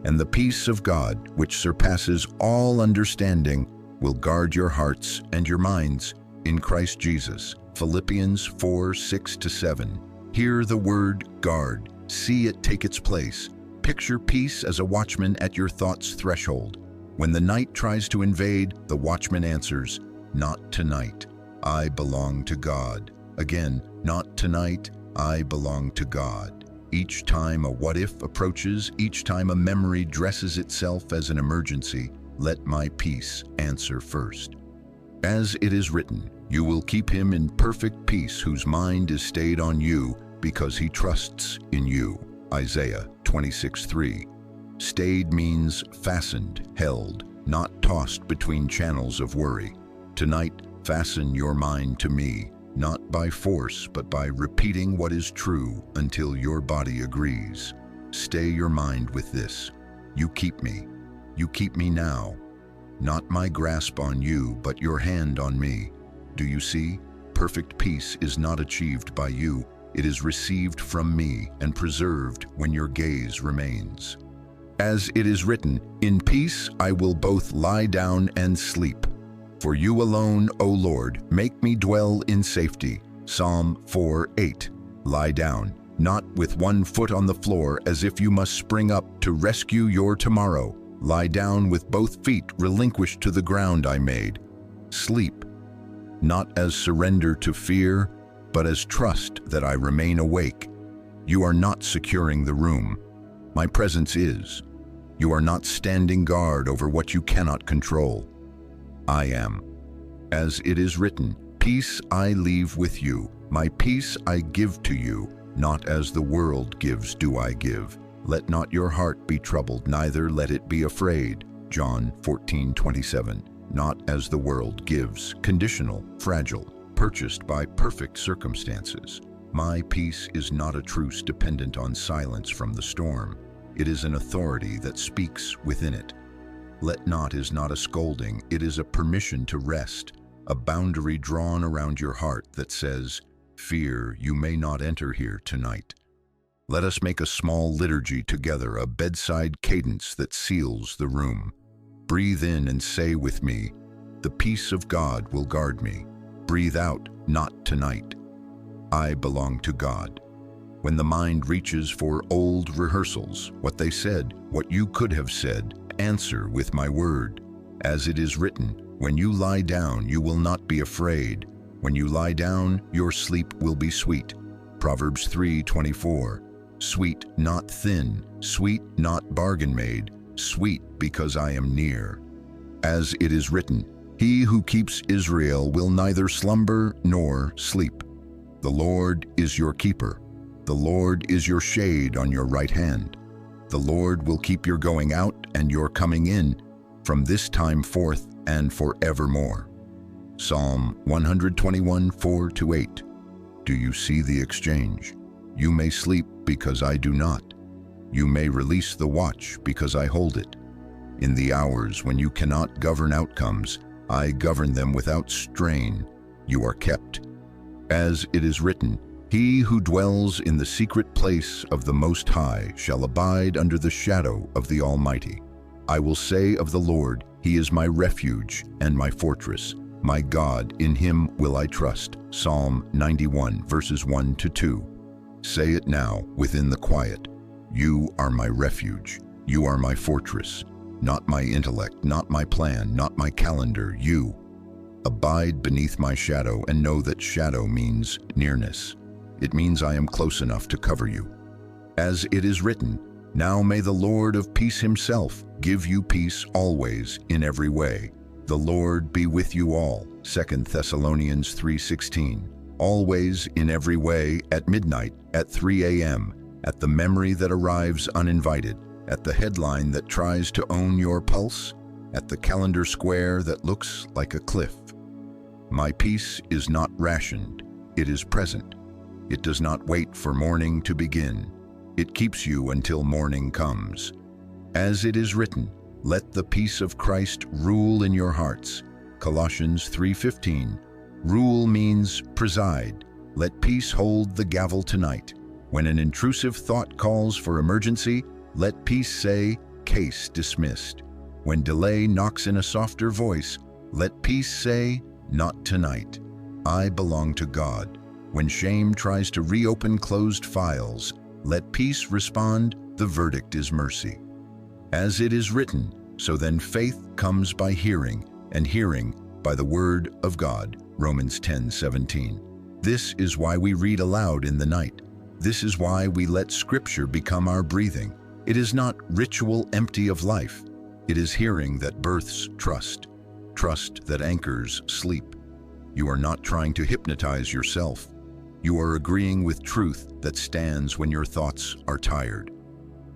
and the peace of God, which surpasses all understanding, will guard your hearts and your minds in Christ Jesus. Philippians 4:6-7. Hear the word guard. See it take its place. Picture peace as a watchman at your thoughts' threshold. When the night tries to invade, the watchman answers, not tonight. I belong to God. Again, not tonight. I belong to God. Each time a what-if approaches, each time a memory dresses itself as an emergency, let my peace answer first. As it is written, you will keep him in perfect peace whose mind is stayed on you because he trusts in you. Isaiah 26:3. Stayed means fastened, held, not tossed between channels of worry. Tonight, Fasten your mind to me, not by force, but by repeating what is true until your body agrees. Stay your mind with this. You keep me. You keep me now. Not my grasp on you, but your hand on me. Do you see? Perfect peace is not achieved by you. It is received from me and preserved when your gaze remains. As it is written, in peace I will both lie down and sleep. For you alone, O Lord, make me dwell in safety. Psalm 4:8. Lie down, not with one foot on the floor as if you must spring up to rescue your tomorrow. Lie down with both feet relinquished to the ground I made. Sleep, not as surrender to fear, but as trust that I remain awake. You are not securing the room. My presence is. You are not standing guard over what you cannot control. I am. As it is written, peace I leave with you, my peace I give to you, not as the world gives do I give. Let not your heart be troubled, neither let it be afraid. John 14:27. Not as the world gives, conditional, fragile, purchased by perfect circumstances. My peace is not a truce dependent on silence from the storm. It is an authority that speaks within it. Let not is not a scolding, it is a permission to rest, a boundary drawn around your heart that says, fear, you may not enter here tonight. Let us make a small liturgy together, a bedside cadence that seals the room. Breathe in and say with me, the peace of God will guard me. Breathe out, not tonight. I belong to God. When the mind reaches for old rehearsals, what they said, what you could have said, answer with my word. As it is written, when you lie down, you will not be afraid. When you lie down, your sleep will be sweet. Proverbs 3:24. Sweet, not thin, sweet, not bargain made, sweet because I am near. As it is written, he who keeps Israel will neither slumber nor sleep. The Lord is your keeper. The Lord is your shade on your right hand. The Lord will keep your going out and your coming in from this time forth and forevermore. Psalm 121:4-8. Do you see the exchange? You may sleep because I do not. You may release the watch because I hold it. In the hours when you cannot govern outcomes, I govern them without strain. You are kept. As it is written, he who dwells in the secret place of the Most High shall abide under the shadow of the Almighty. I will say of the Lord, he is my refuge and my fortress. My God, in him will I trust. Psalm 91:1-2. Say it now within the quiet. You are my refuge. You are my fortress. Not my intellect, not my plan, not my calendar, you. Abide beneath my shadow and know that shadow means nearness. It means I am close enough to cover you. As it is written, now may the Lord of peace himself give you peace always in every way. The Lord be with you all. 2 Thessalonians 3:16. Always in every way, at midnight, at 3 a.m., at the memory that arrives uninvited, at the headline that tries to own your pulse, at the calendar square that looks like a cliff. My peace is not rationed, it is present. It does not wait for morning to begin. It keeps you until morning comes. As it is written, let the peace of Christ rule in your hearts. Colossians 3:15. Rule means preside. Let peace hold the gavel tonight. When an intrusive thought calls for emergency, let peace say, case dismissed. When delay knocks in a softer voice, let peace say, not tonight. I belong to God. When shame tries to reopen closed files, let peace respond, the verdict is mercy. As it is written, so then faith comes by hearing, and hearing by the word of God. Romans 10:17. This is why we read aloud in the night. This is why we let Scripture become our breathing. It is not ritual empty of life. It is hearing that births trust, trust that anchors sleep. You are not trying to hypnotize yourself. You are agreeing with truth that stands when your thoughts are tired.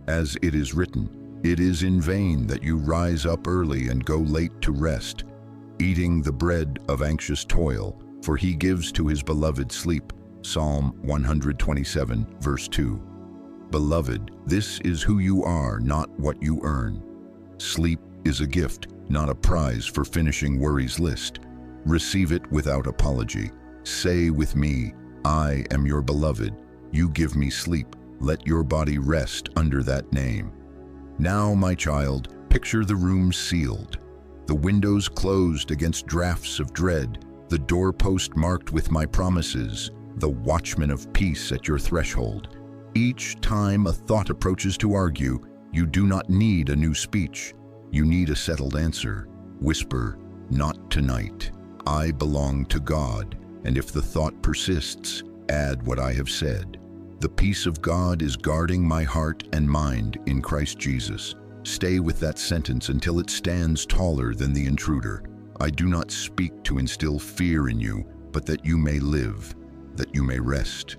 As it is written, it is in vain that you rise up early and go late to rest. eating the bread of anxious toil, for he gives to his beloved sleep. Psalm 127, verse 2. Beloved, this is who you are, not what you earn. Sleep is a gift, not a prize for finishing worry's list. Receive it without apology. Say with me, I am your beloved. You give me sleep. Let your body rest under that name. Now, my child, picture the room sealed, the windows closed against drafts of dread, the doorpost marked with my promises, the watchman of peace at your threshold. Each time a thought approaches to argue, you do not need a new speech. You need a settled answer. Whisper, not tonight. I belong to God, and if the thought persists, add what I have said. The peace of God is guarding my heart and mind in Christ Jesus. Stay with that sentence until it stands taller than the intruder. I do not speak to instill fear in you, but that you may live, that you may rest.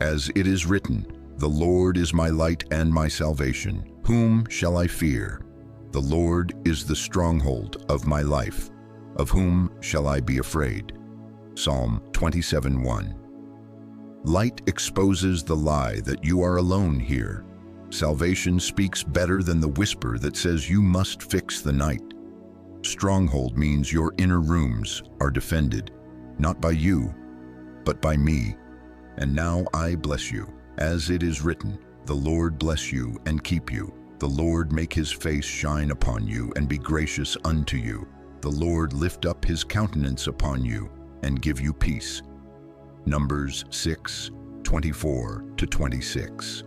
As it is written, the Lord is my light and my salvation. Whom shall I fear? The Lord is the stronghold of my life. Of whom shall I be afraid? Psalm 27:1. Light exposes the lie that you are alone here. Salvation speaks better than the whisper that says you must fix the night. Stronghold means your inner rooms are defended, not by you, but by me. And now I bless you. As it is written, the Lord bless you and keep you. The Lord make his face shine upon you and be gracious unto you. The Lord lift up his countenance upon you and give you peace. Numbers 6:24-26.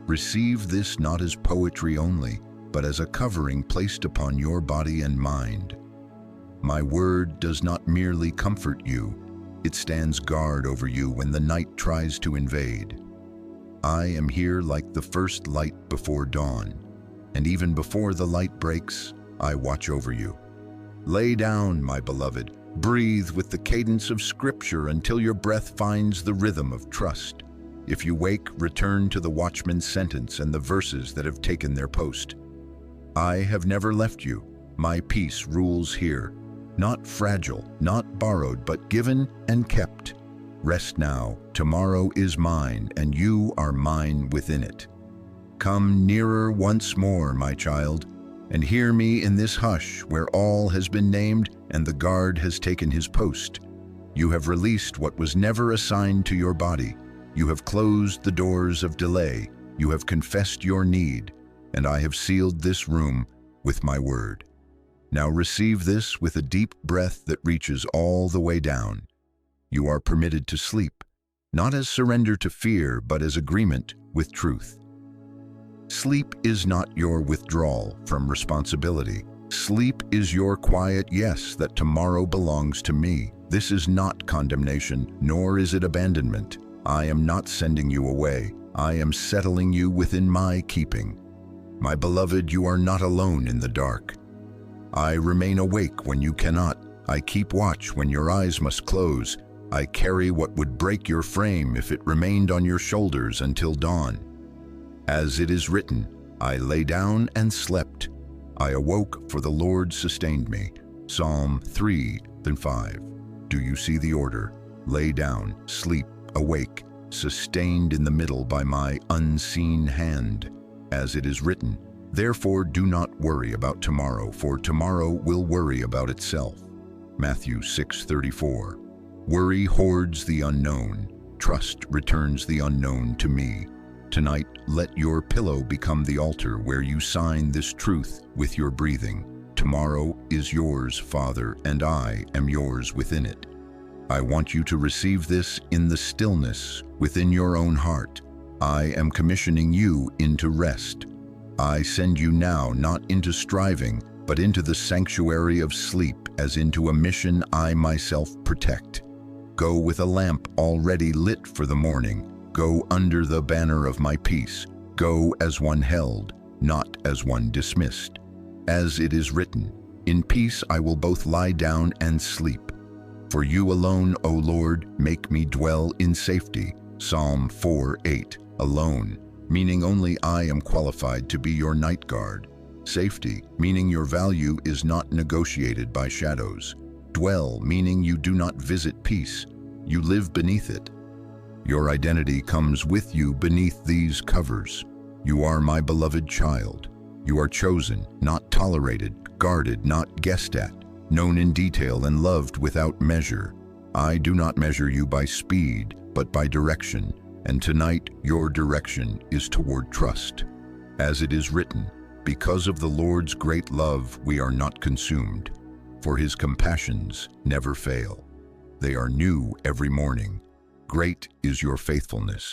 Receive this not as poetry only, but as a covering placed upon your body and mind. My word does not merely comfort you, it stands guard over you when the night tries to invade. I am here like the first light before dawn, and even before the light breaks, I watch over you. Lay down, my beloved. Breathe with the cadence of Scripture until your breath finds the rhythm of trust. If you wake, return to the watchman's sentence and the verses that have taken their post. I have never left you. My peace rules here. Not fragile, not borrowed, but given and kept. Rest now. Tomorrow is mine, and you are mine within it. Come nearer once more, my child, and hear me in this hush where all has been named and the guard has taken his post. You have released what was never assigned to your body. You have closed the doors of delay. You have confessed your need, and I have sealed this room with my word. Now receive this with a deep breath that reaches all the way down. You are permitted to sleep, not as surrender to fear, but as agreement with truth. Sleep is not your withdrawal from responsibility. Sleep is your quiet yes that tomorrow belongs to me. This is not condemnation, nor is it abandonment. I am not sending you away. I am settling you within my keeping. My beloved, you are not alone in the dark. I remain awake when you cannot. I keep watch when your eyes must close. I carry what would break your frame if it remained on your shoulders until dawn. As it is written, I lay down and slept. I awoke, for the Lord sustained me. Psalm 3:5. Do you see the order? Lay down, sleep, awake, sustained in the middle by my unseen hand. As it is written, therefore do not worry about tomorrow, for tomorrow will worry about itself. Matthew 6:34. Worry hoards the unknown. Trust returns the unknown to me. Tonight, let your pillow become the altar where you sign this truth with your breathing. Tomorrow is yours, Father, and I am yours within it. I want you to receive this in the stillness within your own heart. I am commissioning you into rest. I send you now not into striving, but into the sanctuary of sleep, as into a mission I myself protect. Go with a lamp already lit for the morning. Go under the banner of my peace. Go as one held, not as one dismissed. As it is written, in peace I will both lie down and sleep. For you alone, O Lord, make me dwell in safety. Psalm 4:8. Alone, meaning only I am qualified to be your night guard. Safety, meaning your value is not negotiated by shadows. dwell, meaning you do not visit peace, you live beneath it. Your identity comes with you beneath these covers. You are my beloved child. You are chosen, not tolerated, guarded, not guessed at, known in detail and loved without measure. I do not measure you by speed, but by direction, and tonight your direction is toward trust. As it is written, because of the Lord's great love we are not consumed, for his compassions never fail. They are new every morning. Great is your faithfulness,